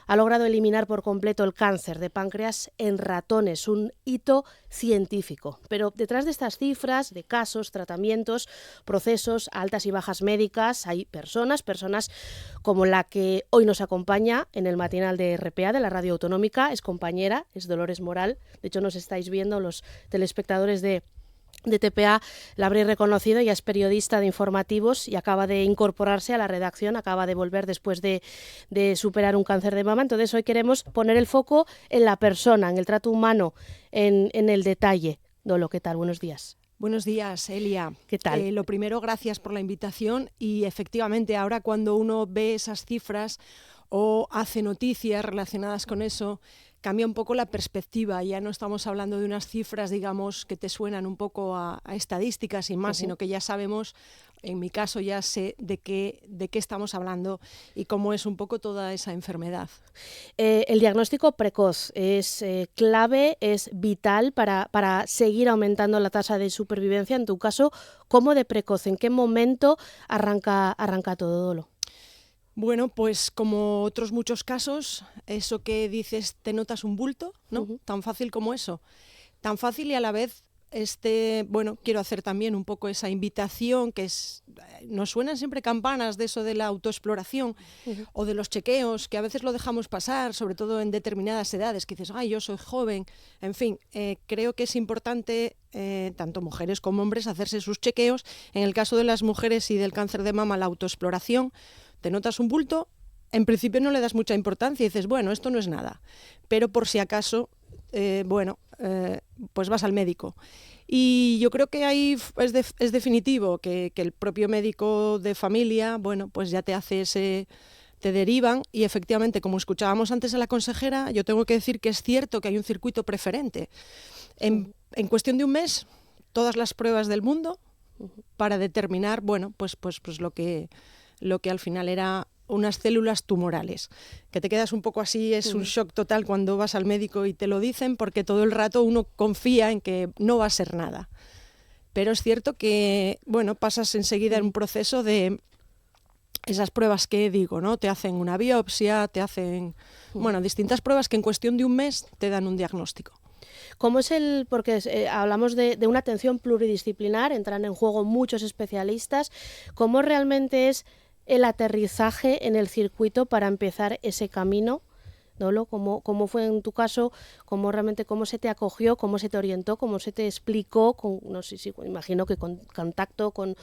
ha logrado eliminar por completo el cáncer de páncreas en ratones, un hito científico. Pero detrás de estas cifras de casos, tratamientos, procesos, altas y bajas médicas, hay personas como la que hoy nos acompaña en el matinal de RPA, de la Radio Autonómica, es compañera, es Dolores Moral. De hecho, nos estáis viendo los telespectadores de de TPA la habréis reconocido, ya es periodista de informativos y acaba de incorporarse a la redacción, acaba de volver después de superar un cáncer de mama. Entonces hoy queremos poner el foco en la persona, en el trato humano, en el detalle. Dolo, ¿qué tal? Buenos días. Buenos días, Elia. ¿Qué tal? Lo primero, gracias por la invitación y efectivamente ahora cuando uno ve esas cifras o hace noticias relacionadas con eso, cambia un poco la perspectiva. Ya no estamos hablando de unas cifras, digamos, que te suenan un poco a estadísticas y más, sino que ya sabemos, en mi caso ya sé de qué estamos hablando y cómo es un poco toda esa enfermedad. El diagnóstico precoz es clave, es vital para seguir aumentando la tasa de supervivencia. En tu caso, ¿cómo de precoz? ¿En qué momento arranca todo, Dolo? Bueno, pues como otros muchos casos, eso que dices, te notas un bulto, ¿no? Tan fácil como eso. Tan fácil y a la vez, bueno, quiero hacer también un poco esa invitación que nos suenan siempre campanas de eso de la autoexploración o de los chequeos, que a veces lo dejamos pasar, sobre todo en determinadas edades, que dices, ay, yo soy joven. En fin, creo que es importante, tanto mujeres como hombres, hacerse sus chequeos. En el caso de las mujeres y del cáncer de mama, la autoexploración. Te notas un bulto, en principio no le das mucha importancia y dices, bueno, esto no es nada, pero por si acaso, pues vas al médico. Y yo creo que ahí es definitivo que el propio médico de familia, bueno, pues ya te derivan y efectivamente, como escuchábamos antes a la consejera, yo tengo que decir que es cierto que hay un circuito preferente. En cuestión de un mes, todas las pruebas del mundo para determinar, bueno, pues lo que al final era unas células tumorales, que te quedas un poco así, es un shock total cuando vas al médico y te lo dicen, porque todo el rato uno confía en que no va a ser nada. Pero es cierto que, bueno, pasas enseguida en un proceso de esas pruebas que digo, ¿no? Te hacen una biopsia, te hacen, bueno, distintas pruebas que en cuestión de un mes te dan un diagnóstico. ¿Cómo es porque hablamos de una atención pluridisciplinar, entran en juego muchos especialistas, ¿cómo realmente es el aterrizaje en el circuito para empezar ese camino? Dolo, ¿cómo fue en tu caso? ¿Cómo se te acogió? ¿Cómo se te orientó? ¿Cómo se te explicó? No sé si imagino que con contacto con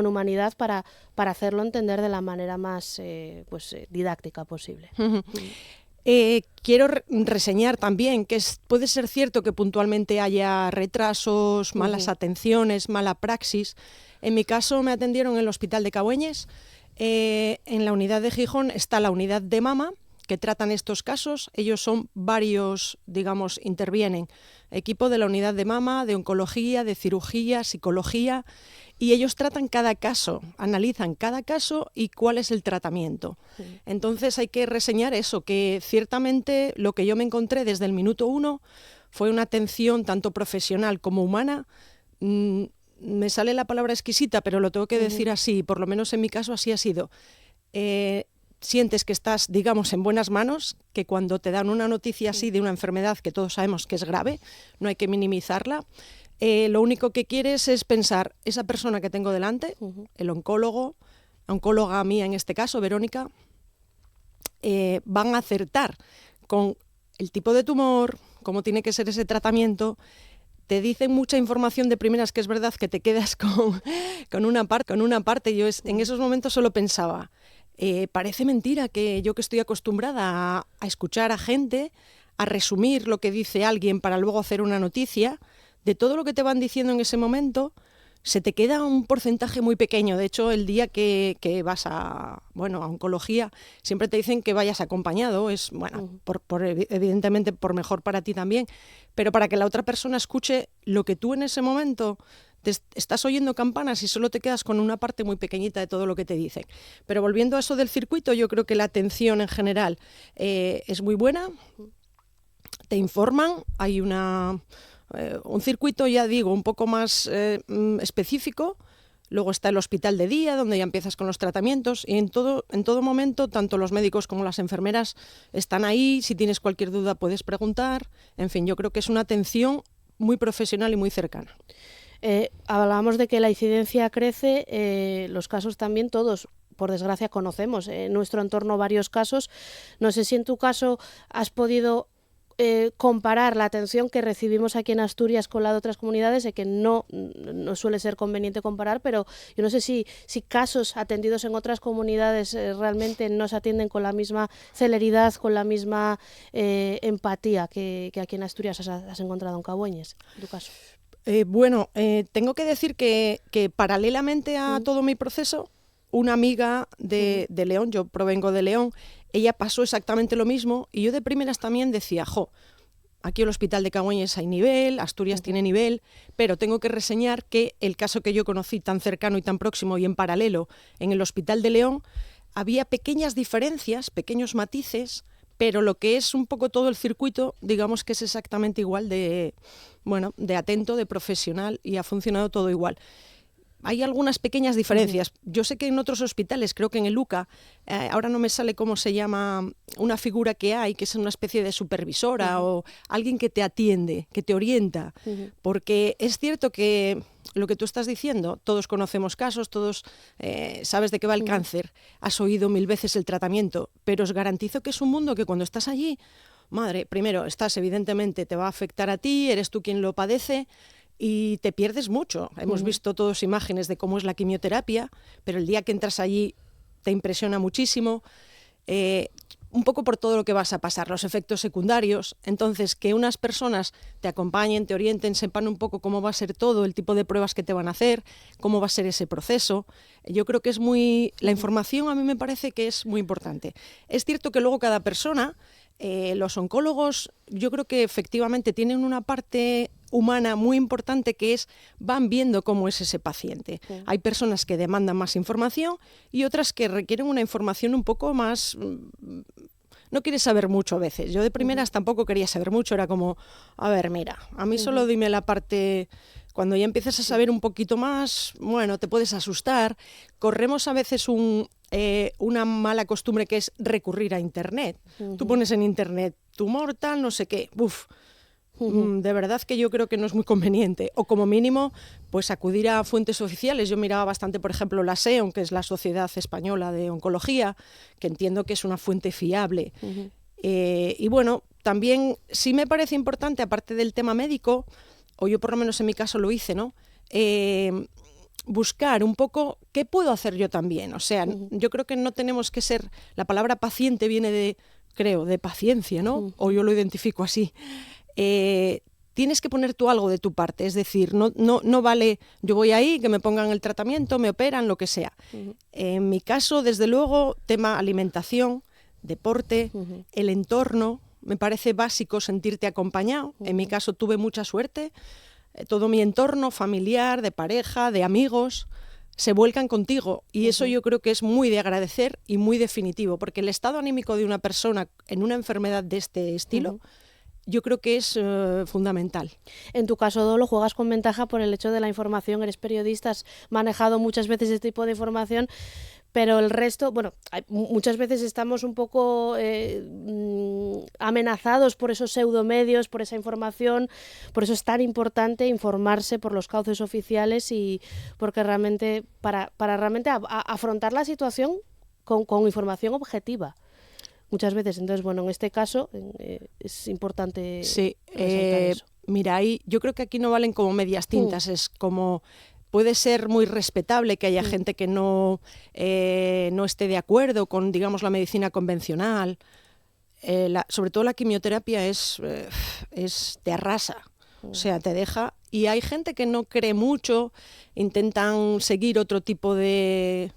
humanidad para hacerlo entender de la manera más didáctica posible. Quiero reseñar también que puede ser cierto que puntualmente haya retrasos, malas atenciones, mala praxis. En mi caso me atendieron en el Hospital de Cabueñes. En la unidad de Gijón está la unidad de mama, que tratan estos casos. Ellos son varios, digamos, intervienen. Equipo de la unidad de mama, de oncología, de cirugía, psicología, y ellos tratan cada caso, analizan cada caso y cuál es el tratamiento. Entonces hay que reseñar eso, que ciertamente lo que yo me encontré desde el minuto 1 fue una atención tanto profesional como humana. Me sale la palabra exquisita, pero lo tengo que decir así, por lo menos en mi caso así ha sido. Sientes que estás, digamos, en buenas manos, que cuando te dan una noticia así de una enfermedad que todos sabemos que es grave, no hay que minimizarla, lo único que quieres es pensar, esa persona que tengo delante, el oncóloga mía en este caso, Verónica, van a acertar con el tipo de tumor, cómo tiene que ser ese tratamiento. Te dicen mucha información de primeras que es verdad que te quedas con una parte. Yo en esos momentos solo pensaba, parece mentira que yo que estoy acostumbrada a escuchar a gente, a resumir lo que dice alguien para luego hacer una noticia, de todo lo que te van diciendo en ese momento, se te queda un porcentaje muy pequeño. De hecho, el día que vas a oncología, siempre te dicen que vayas acompañado. Es, evidentemente, por mejor para ti también, pero para que la otra persona escuche lo que tú en ese momento estás oyendo campanas y solo te quedas con una parte muy pequeñita de todo lo que te dicen. Pero volviendo a eso del circuito, yo creo que la atención en general es muy buena. Te informan, hay un circuito, ya digo, un poco más específico. Luego está el hospital de día, donde ya empiezas con los tratamientos, y en todo momento, tanto los médicos como las enfermeras están ahí. Si tienes cualquier duda puedes preguntar. En fin, yo creo que es una atención muy profesional y muy cercana. Hablábamos de que la incidencia crece, los casos también todos, por desgracia, conocemos en nuestro entorno varios casos. No sé si en tu caso has podido comparar la atención que recibimos aquí en Asturias con la de otras comunidades, que no suele ser conveniente comparar, pero yo no sé si casos atendidos en otras comunidades realmente no se atienden con la misma celeridad, con la misma empatía que aquí en Asturias has encontrado en Cabueñes, en tu caso. Tengo que decir que paralelamente a todo mi proceso, una amiga de León, yo provengo de León, ella pasó exactamente lo mismo y yo de primeras también decía, aquí el hospital de Cabueñes hay nivel, Asturias tiene nivel, pero tengo que reseñar que el caso que yo conocí tan cercano y tan próximo y en paralelo en el hospital de León, había pequeñas diferencias, pequeños matices, pero lo que es un poco todo el circuito, digamos que es exactamente igual de atento, de profesional, y ha funcionado todo igual. Hay algunas pequeñas diferencias. Yo sé que en otros hospitales, creo que en el UCA, ahora no me sale cómo se llama, una figura que hay, que es una especie de supervisora o alguien que te atiende, que te orienta. Porque es cierto que lo que tú estás diciendo, todos conocemos casos, todos sabes de qué va el cáncer, has oído 1000 veces el tratamiento, pero os garantizo que es un mundo que cuando estás allí, madre, primero, evidentemente, te va a afectar a ti, eres tú quien lo padece, y te pierdes mucho. Hemos visto todas imágenes de cómo es la quimioterapia, pero el día que entras allí te impresiona muchísimo, un poco por todo lo que vas a pasar, los efectos secundarios. Entonces, que unas personas te acompañen, te orienten, sepan un poco cómo va a ser todo, el tipo de pruebas que te van a hacer, cómo va a ser ese proceso. Yo creo que la información a mí me parece que es muy importante. Es cierto que luego cada persona, los oncólogos, yo creo que efectivamente tienen una parte humana muy importante, que van viendo cómo es ese paciente. Hay personas que demandan más información y otras que requieren una información un poco más... No quieres saber mucho a veces. Yo de primeras tampoco quería saber mucho, era como, a ver, mira, a mí solo dime la parte... Cuando ya empiezas a saber un poquito más, bueno, te puedes asustar. Corremos a veces una mala costumbre, que es recurrir a Internet. Tú pones en Internet tumor tal, no sé qué, de verdad que yo creo que no es muy conveniente, o como mínimo pues acudir a fuentes oficiales. Yo miraba bastante, por ejemplo, la SEON, que es la Sociedad Española de Oncología, que entiendo que es una fuente fiable. Y bueno, también sí me parece importante, aparte del tema médico, o yo por lo menos en mi caso lo hice, ¿no? Buscar un poco qué puedo hacer yo también. O sea, yo creo que no tenemos que ser... La palabra paciente viene de paciencia, ¿no? O yo lo identifico así. Tienes que poner tú algo de tu parte, es decir, no vale, yo voy ahí, que me pongan el tratamiento, me operan, lo que sea. En mi caso, desde luego, tema alimentación, deporte, el entorno, me parece básico sentirte acompañado. En mi caso tuve mucha suerte, todo mi entorno familiar, de pareja, de amigos, se vuelcan contigo, y eso yo creo que es muy de agradecer y muy definitivo, porque el estado anímico de una persona en una enfermedad de este estilo, yo creo que es fundamental. En tu caso, lo juegas con ventaja por el hecho de la información. Eres periodista, has manejado muchas veces este tipo de información, pero el resto, muchas veces estamos un poco amenazados por esos pseudomedios, por esa información. Por eso es tan importante informarse por los cauces oficiales, y porque realmente para realmente afrontar la situación con información objetiva. Muchas veces. Entonces, en este caso es importante resaltar eso. Mira, yo creo que aquí no valen como medias tintas, es como... Puede ser muy respetable que haya gente que no esté de acuerdo con, digamos, la medicina convencional. Sobre todo la quimioterapia te arrasa, o sea, te deja... Y hay gente que no cree mucho, intentan seguir otro tipo de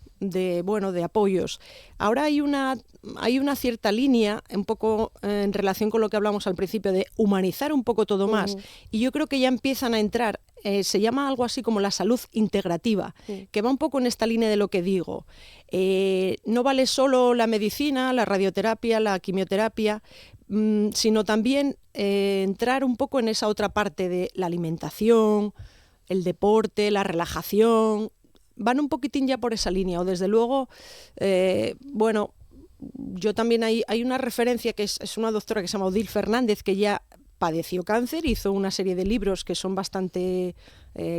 apoyos. Ahora hay una cierta línea, un poco en relación con lo que hablamos al principio, de humanizar un poco todo más, y yo creo que ya empiezan a entrar, se llama algo así como la salud integrativa, que va un poco en esta línea de lo que digo. No vale solo la medicina, la radioterapia, la quimioterapia, sino también entrar un poco en esa otra parte de la alimentación, el deporte, la relajación. Van un poquitín ya por esa línea, o desde luego, yo también hay una referencia que es una doctora que se llama Odile Fernández, que ya padeció cáncer, hizo una serie de libros que son bastante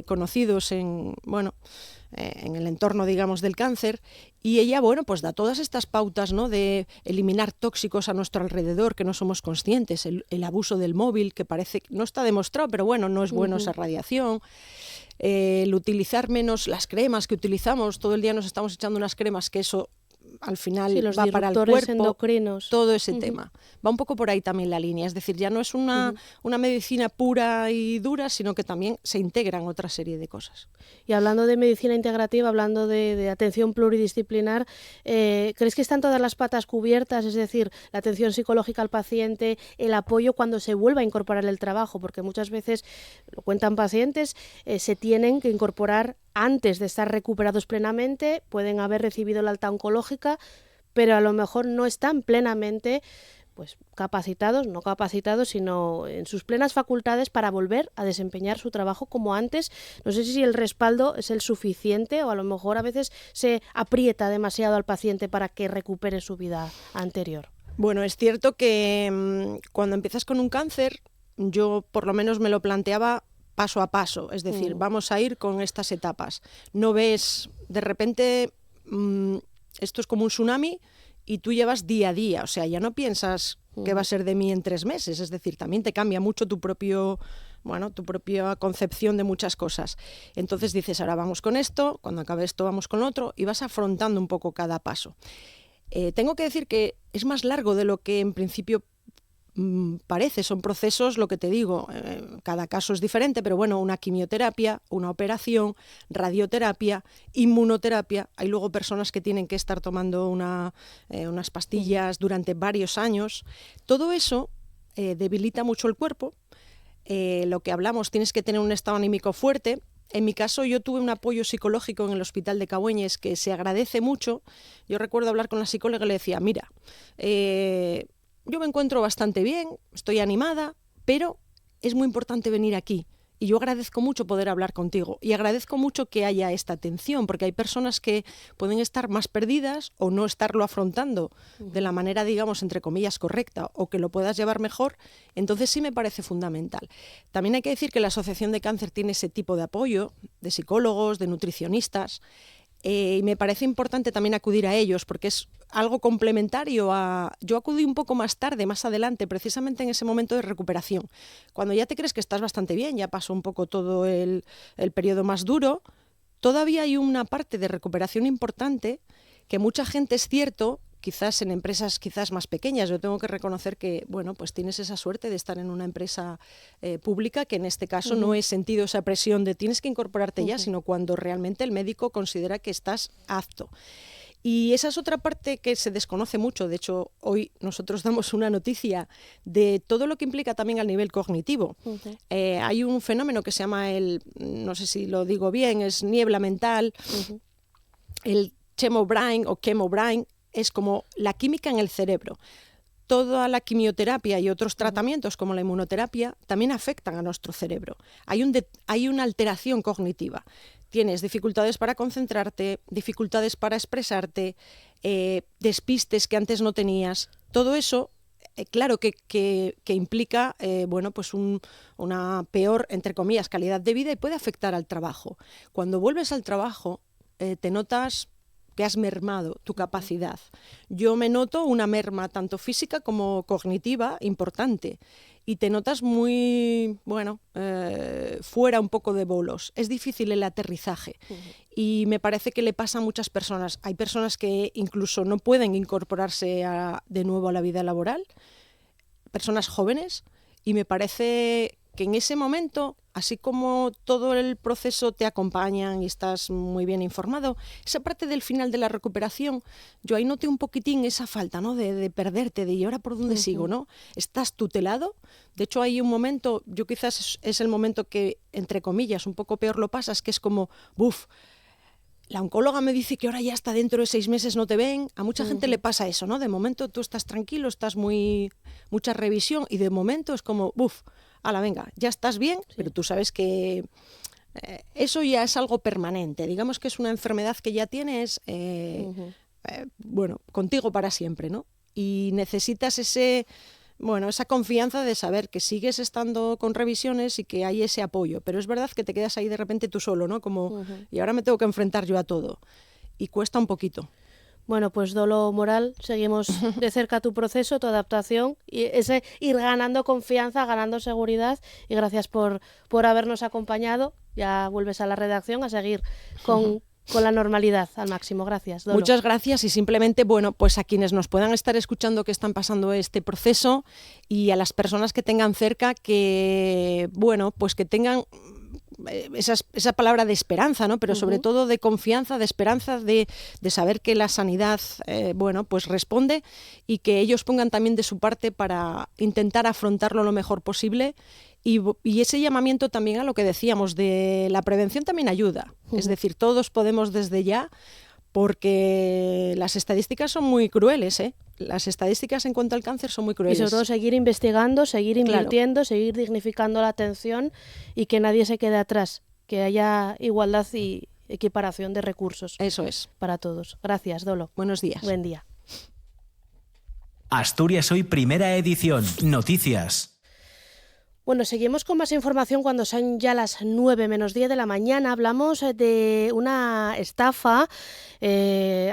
conocidos en el entorno, digamos, del cáncer, y ella, pues da todas estas pautas, ¿no?, de eliminar tóxicos a nuestro alrededor que no somos conscientes, el abuso del móvil, que parece que no está demostrado, pero bueno, no es bueno esa radiación, el utilizar menos las cremas que utilizamos, todo el día nos estamos echando unas cremas que eso al final los va para el disruptores cuerpo, endocrinos. todo ese tema. Va un poco por ahí también la línea, es decir, ya no es una medicina pura y dura, sino que también se integran otra serie de cosas. Y hablando de medicina integrativa, hablando de atención pluridisciplinar, ¿crees que están todas las patas cubiertas? Es decir, la atención psicológica al paciente, el apoyo cuando se vuelva a incorporar el trabajo, porque muchas veces, lo cuentan pacientes, se tienen que incorporar antes de estar recuperados plenamente, pueden haber recibido la alta oncológica, pero a lo mejor no están plenamente capacitados, no capacitados, sino en sus plenas facultades para volver a desempeñar su trabajo como antes. No sé si el respaldo es el suficiente o a lo mejor a veces se aprieta demasiado al paciente para que recupere su vida anterior. Bueno, es cierto que cuando empiezas con un cáncer, yo por lo menos me lo planteaba paso a paso, es decir, vamos a ir con estas etapas. No ves, de repente, esto es como un tsunami y tú llevas día a día, o sea, ya no piensas qué va a ser de mí en 3 meses, es decir, también te cambia mucho tu propia concepción de muchas cosas. Entonces dices, ahora vamos con esto, cuando acabe esto vamos con otro, y vas afrontando un poco cada paso. Tengo que decir que es más largo de lo que en principio parece, son procesos, lo que te digo, cada caso es diferente, pero bueno, una quimioterapia, una operación, radioterapia, inmunoterapia, hay luego personas que tienen que estar tomando unas pastillas durante varios años, todo eso debilita mucho el cuerpo, lo que hablamos, tienes que tener un estado anímico fuerte. En mi caso yo tuve un apoyo psicológico en el hospital de Cabueñes que se agradece mucho. Yo recuerdo hablar con la psicóloga y le decía, mira, yo me encuentro bastante bien, estoy animada, pero es muy importante venir aquí. Y yo agradezco mucho poder hablar contigo y agradezco mucho que haya esta atención, porque hay personas que pueden estar más perdidas o no estarlo afrontando de la manera, digamos, entre comillas, correcta o que lo puedas llevar mejor. Entonces sí me parece fundamental. También hay que decir que la Asociación de Cáncer tiene ese tipo de apoyo, de psicólogos, de nutricionistas, y me parece importante también acudir a ellos porque es algo complementario a... Yo acudí un poco más tarde, más adelante, precisamente en ese momento de recuperación. Cuando ya te crees que estás bastante bien, ya pasó un poco todo el periodo más duro, todavía hay una parte de recuperación importante que mucha gente, es cierto, quizás en empresas quizás más pequeñas, yo tengo que reconocer que, bueno, pues tienes esa suerte de estar en una empresa pública, que en este caso no he sentido esa presión de tienes que incorporarte ya, sino cuando realmente el médico considera que estás apto. Y esa es otra parte que se desconoce mucho. De hecho, hoy nosotros damos una noticia de todo lo que implica también al nivel cognitivo. Hay un fenómeno que se llama no sé si lo digo bien, es niebla mental, el chemobrain o chemobrain, es como la química en el cerebro. Toda la quimioterapia y otros tratamientos como la inmunoterapia también afectan a nuestro cerebro. Hay una alteración cognitiva. Tienes dificultades para concentrarte, dificultades para expresarte, despistes que antes no tenías. Todo eso, claro que implica pues una peor, entre comillas, calidad de vida y puede afectar al trabajo. Cuando vuelves al trabajo, te notas que has mermado tu capacidad. Yo me noto una merma tanto física como cognitiva importante y te notas muy, fuera un poco de bolos. Es difícil el aterrizaje y me parece que le pasa a muchas personas. Hay personas que incluso no pueden incorporarse de nuevo a la vida laboral, personas jóvenes, y me parece que en ese momento, así como todo el proceso te acompañan y estás muy bien informado, esa parte del final de la recuperación, yo ahí noté un poquitín esa falta, ¿no?, de perderte, de ¿y ahora por dónde sigo?, ¿no? Estás tutelado. De hecho, hay un momento, yo quizás es el momento que, entre comillas, un poco peor lo pasas, que es como, la oncóloga me dice que ahora ya hasta dentro de 6 meses no te ven. A mucha gente le pasa eso, ¿no? De momento tú estás tranquilo, estás mucha revisión y de momento es como, ala, venga, ya estás bien, pero tú sabes que eso ya es algo permanente. Digamos que es una enfermedad que ya tienes, contigo para siempre, ¿no? Y necesitas ese bueno, esa confianza de saber que sigues estando con revisiones y que hay ese apoyo. Pero es verdad que te quedas ahí de repente tú solo, ¿no? Como, y ahora me tengo que enfrentar yo a todo. Y cuesta un poquito. Bueno, pues Dolo Moral, seguimos de cerca tu proceso, tu adaptación, y ese ir ganando confianza, ganando seguridad, y gracias por habernos acompañado. Ya vuelves a la redacción a seguir con la normalidad al máximo. Gracias, Dolo. Muchas gracias, y simplemente, bueno, pues a quienes nos puedan estar escuchando que están pasando este proceso, y a las personas que tengan cerca que, bueno, pues que tengan esa palabra de esperanza, ¿no? Pero sobre todo de confianza, de esperanza, de saber que la sanidad, bueno, pues responde, y que ellos pongan también de su parte para intentar afrontarlo lo mejor posible. Y ese llamamiento también a lo que decíamos de la prevención también ayuda. Es decir, todos podemos desde ya, porque las estadísticas son muy crueles, ¿eh? Las estadísticas en cuanto al cáncer son muy crueles. Y sobre todo seguir investigando, seguir invirtiendo, seguir dignificando la atención, y que nadie se quede atrás, que haya igualdad y equiparación de recursos. Eso es. Para todos. Gracias, Dolo. Buenos días. Buen día. Asturias Hoy, primera edición. Noticias. Bueno, seguimos con más información cuando son ya las 9 menos 10 de la mañana. Hablamos de una estafa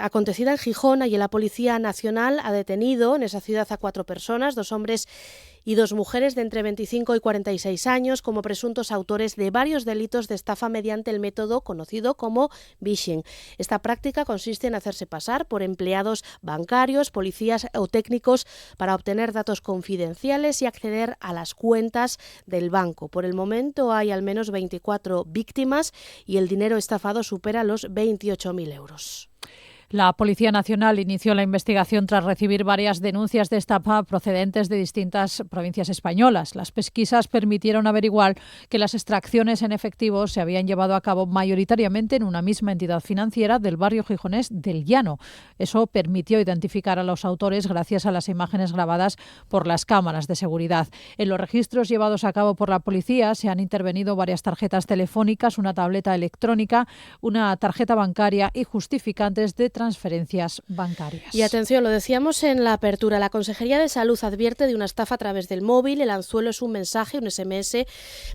acontecida en Gijón. Allí la Policía Nacional ha detenido en esa ciudad a 4 personas, 2 hombres y 2 mujeres de entre 25 y 46 años, como presuntos autores de varios delitos de estafa mediante el método conocido como phishing. Esta práctica consiste en hacerse pasar por empleados bancarios, policías o técnicos para obtener datos confidenciales y acceder a las cuentas del banco. Por el momento hay al menos 24 víctimas y el dinero estafado supera los 28.000 euros. La Policía Nacional inició la investigación tras recibir varias denuncias de estafa procedentes de distintas provincias españolas. Las pesquisas permitieron averiguar que las extracciones en efectivo se habían llevado a cabo mayoritariamente en una misma entidad financiera del barrio gijonés del Llano. Eso permitió identificar a los autores gracias a las imágenes grabadas por las cámaras de seguridad. En los registros llevados a cabo por la policía se han intervenido varias tarjetas telefónicas, una tableta electrónica, una tarjeta bancaria y justificantes de transferencias bancarias. Y atención, lo decíamos en la apertura, la Consejería de Salud advierte de una estafa a través del móvil. El anzuelo es un mensaje, un SMS,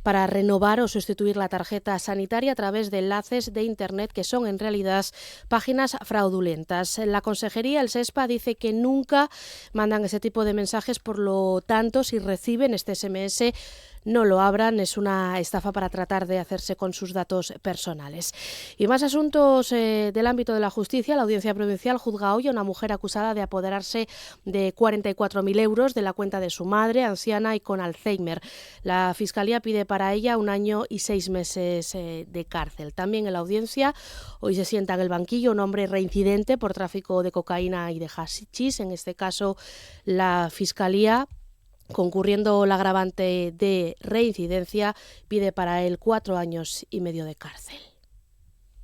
para renovar o sustituir la tarjeta sanitaria a través de enlaces de Internet que son en realidad páginas fraudulentas. La Consejería, el SESPA, dice que nunca mandan ese tipo de mensajes, por lo tanto, si reciben este SMS, no lo abran, es una estafa para tratar de hacerse con sus datos personales. Y más asuntos del ámbito de la justicia. La Audiencia Provincial juzga hoy a una mujer acusada de apoderarse de 44.000 euros de la cuenta de su madre, anciana y con Alzheimer. La Fiscalía pide para ella 1 año y 6 meses de cárcel. También en la audiencia hoy se sienta en el banquillo un hombre reincidente por tráfico de cocaína y de hachís. En este caso, la Fiscalía, concurriendo la agravante de reincidencia, pide para él 4 años y medio de cárcel.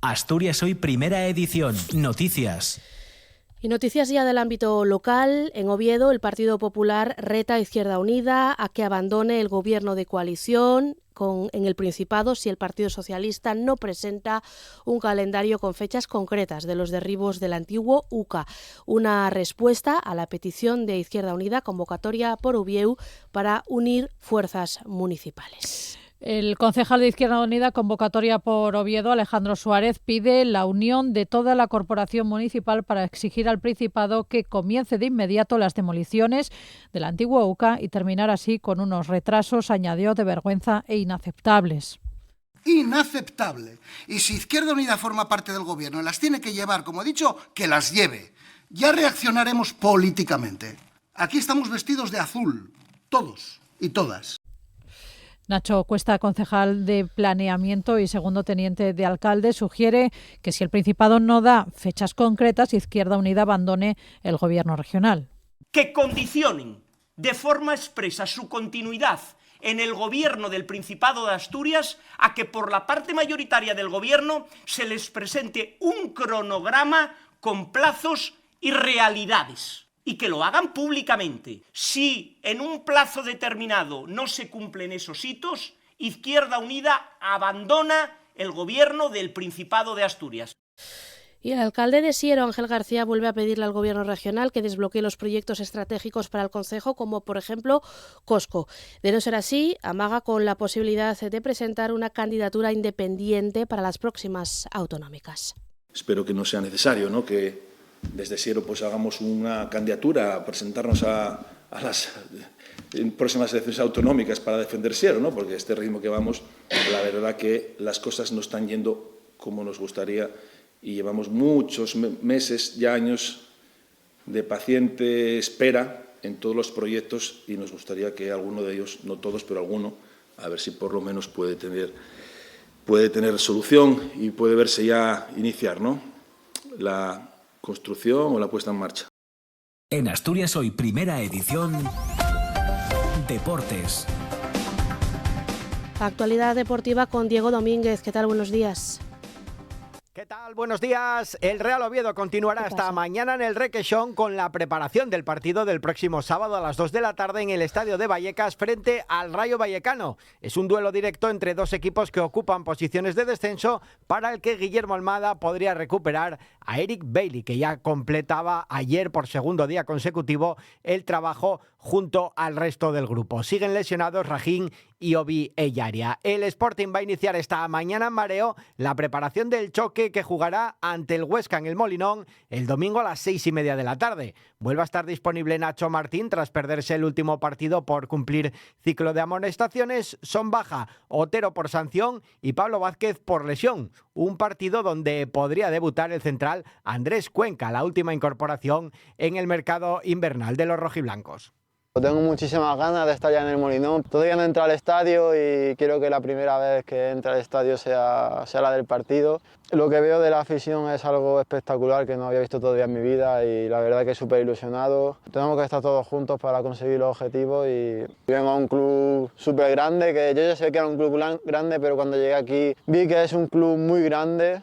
Asturias Hoy, primera edición. Noticias. Y noticias ya del ámbito local. En Oviedo, el Partido Popular reta a Izquierda Unida a que abandone el gobierno de coalición en el Principado si el Partido Socialista no presenta un calendario con fechas concretas de los derribos del antiguo UCA. Una respuesta a la petición de Izquierda Unida, convocatoria por Ubieu para unir fuerzas municipales. El concejal de Izquierda Unida, convocatoria por Oviedo, Alejandro Suárez, pide la unión de toda la corporación municipal para exigir al Principado que comience de inmediato las demoliciones del antiguo UCA y terminar así con unos retrasos, añadió, de vergüenza e inaceptables. Inaceptable. Y si Izquierda Unida forma parte del gobierno y las tiene que llevar, como he dicho, que las lleve. Ya reaccionaremos políticamente. Aquí estamos vestidos de azul, todos y todas. Nacho Cuesta, concejal de Planeamiento y segundo teniente de alcalde, sugiere que si el Principado no da fechas concretas, Izquierda Unida abandone el gobierno regional. Que condicionen de forma expresa su continuidad en el gobierno del Principado de Asturias a que por la parte mayoritaria del gobierno se les presente un cronograma con plazos y realidades. Y que lo hagan públicamente. Si en un plazo determinado no se cumplen esos hitos, Izquierda Unida abandona el gobierno del Principado de Asturias. Y el alcalde de Siero, Ángel García, vuelve a pedirle al Gobierno regional que desbloquee los proyectos estratégicos para el concejo, como por ejemplo Cosco. De no ser así, amaga con la posibilidad de presentar una candidatura independiente para las próximas autonómicas. Espero que no sea necesario, ¿no?, que desde Siero pues hagamos una candidatura a presentarnos a las próximas elecciones autonómicas para defender Siero, ¿no?, porque este ritmo que vamos, la verdad que las cosas no están yendo como nos gustaría. Y llevamos muchos meses, ya años, de paciente espera en todos los proyectos y nos gustaría que alguno de ellos, no todos, pero alguno, a ver si por lo menos puede tener solución y puede verse ya iniciar, ¿no?, la construcción o la puesta en marcha. En Asturias Hoy, primera edición, Deportes. Actualidad deportiva con Diego Domínguez. ¿Qué tal? Buenos días. ¿Qué tal? Buenos días. El Real Oviedo continuará hasta mañana en el Requexón con la preparación del partido del próximo sábado a las 2 de la tarde en el estadio de Vallecas frente al Rayo Vallecano. Es un duelo directo entre dos equipos que ocupan posiciones de descenso, para el que Guillermo Almada podría recuperar a Eric Bailey, que ya completaba ayer por segundo día consecutivo el trabajo junto al resto del grupo. Siguen lesionados Rajín y Obi Ellaria. El Sporting va a iniciar esta mañana en mareo la preparación del choque que jugará ante el Huesca en el Molinón el domingo a las 6:30 de la tarde. Vuelve a estar disponible Nacho Martín tras perderse el último partido por cumplir ciclo de amonestaciones. Son baja Otero por sanción y Pablo Vázquez por lesión. Un partido donde podría debutar el central Andrés Cuenca, la última incorporación en el mercado invernal de los rojiblancos. Tengo muchísimas ganas de estar ya en el Molinón. Todavía no he entrado al estadio y quiero que la primera vez que entre al estadio sea la del partido. Lo que veo de la afición es algo espectacular que no había visto todavía en mi vida y la verdad que súper ilusionado. Tenemos que estar todos juntos para conseguir los objetivos y vengo a un club súper grande, que yo ya sé que era un club grande, pero cuando llegué aquí vi que es un club muy grande.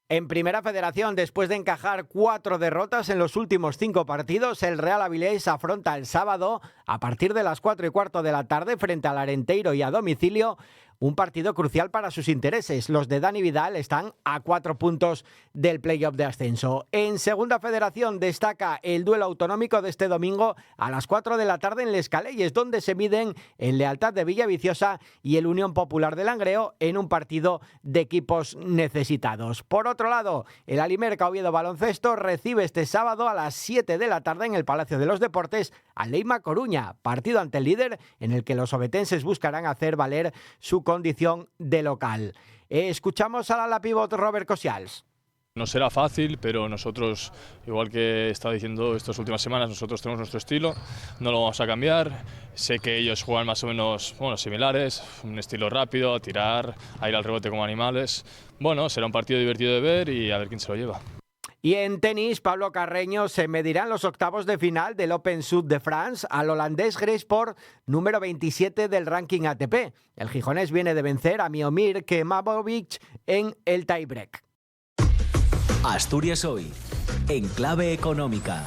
En Primera Federación, después de encajar 4 derrotas en los últimos 5 partidos, el Real Avilés afronta el sábado, a partir de las 4:15 de la tarde, frente al Arenteiro y a domicilio, un partido crucial para sus intereses. Los de Dani Vidal están a 4 puntos del playoff de ascenso. En Segunda Federación destaca el duelo autonómico de este domingo a las 4 de la tarde en Les Caleyes, donde se miden el Lealtad de Villaviciosa y el Unión Popular de Langreo en un partido de equipos necesitados. Por otro lado, el Alimerca Oviedo Baloncesto recibe este sábado a las 7 de la tarde en el Palacio de los Deportes al Leima Coruña, partido ante el líder en el que los ovetenses buscarán hacer valer su condición de local. Escuchamos al ala pívot Robert Cosials. No será fácil, pero nosotros, igual que he estado diciendo estas últimas semanas, nosotros tenemos nuestro estilo, no lo vamos a cambiar. Sé que ellos juegan más o menos similares, un estilo rápido, a tirar, a ir al rebote como animales. Bueno, será un partido divertido de ver y a ver quién se lo lleva. Y en tenis, Pablo Carreño se medirá en los octavos de final del Open Sud de France al holandés Gresport, número 27 del ranking ATP. El gijonés viene de vencer a Miomir Kemabovic en el tiebreak. Asturias Hoy, en clave económica.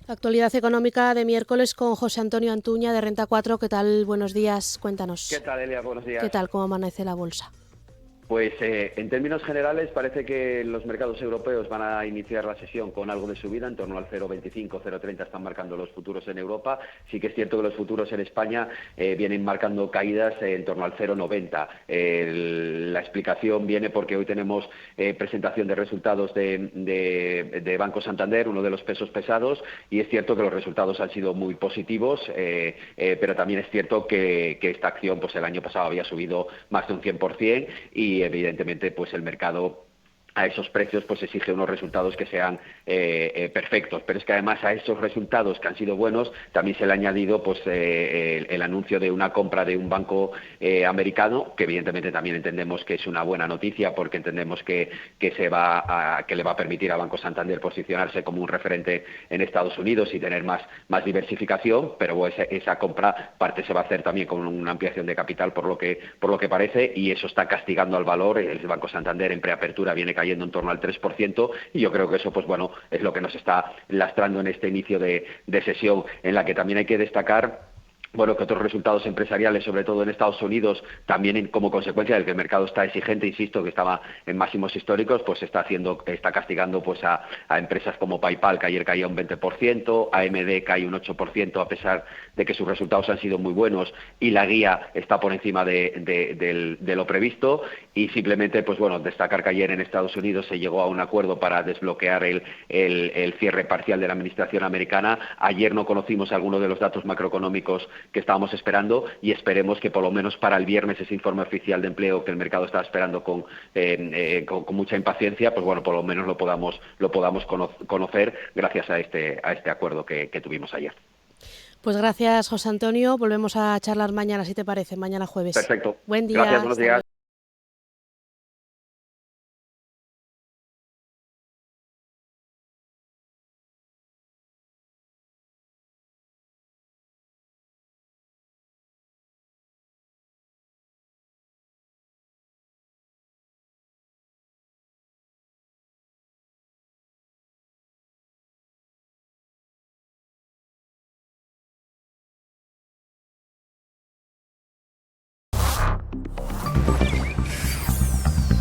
Actualidad económica de miércoles con José Antonio Antuña de Renta 4. ¿Qué tal? Buenos días, cuéntanos. ¿Qué tal, Elia? Buenos días. ¿Qué tal? ¿Cómo amanece la bolsa? Pues en términos generales parece que los mercados europeos van a iniciar la sesión con algo de subida, en torno al 0,25, 0,30 están marcando los futuros en Europa. Sí que es cierto que los futuros en España vienen marcando caídas en torno al 0,90. La explicación viene porque hoy tenemos presentación de resultados de Banco Santander, uno de los pesos pesados, y es cierto que los resultados han sido muy positivos, pero también es cierto que esta acción pues el año pasado había subido más de un 100% y evidentemente pues el mercado a esos precios pues exige unos resultados que sean perfectos, pero es que además a esos resultados que han sido buenos también se le ha añadido pues el anuncio de una compra de un banco americano, que evidentemente también entendemos que es una buena noticia porque entendemos que le va a permitir a Banco Santander posicionarse como un referente en Estados Unidos y tener más diversificación, pero esa compra parte se va a hacer también con una ampliación de capital por lo que parece, y eso está castigando al valor. El Banco Santander en preapertura viene cayendo en torno al 3%, y yo creo que eso pues bueno es lo que nos está lastrando en este inicio de sesión, en la que también hay que destacar bueno, que otros resultados empresariales, sobre todo en Estados Unidos, también como consecuencia del que el mercado está exigente, insisto, que estaba en máximos históricos, pues está castigando pues a empresas como PayPal, que ayer caía un 20%, AMD cae un 8%, a pesar de que sus resultados han sido muy buenos, y la guía está por encima de lo previsto. Y simplemente, pues bueno, destacar que ayer en Estados Unidos se llegó a un acuerdo para desbloquear el cierre parcial de la administración americana. Ayer no conocimos algunos de los datos macroeconómicos que estábamos esperando, y esperemos que por lo menos para el viernes ese informe oficial de empleo que el mercado estaba esperando con mucha impaciencia, pues bueno, por lo menos lo podamos conocer gracias a este acuerdo que tuvimos ayer. Pues gracias, José Antonio. Volvemos a charlar mañana, si te parece, mañana jueves. Perfecto. Buen día. Gracias, buenos días.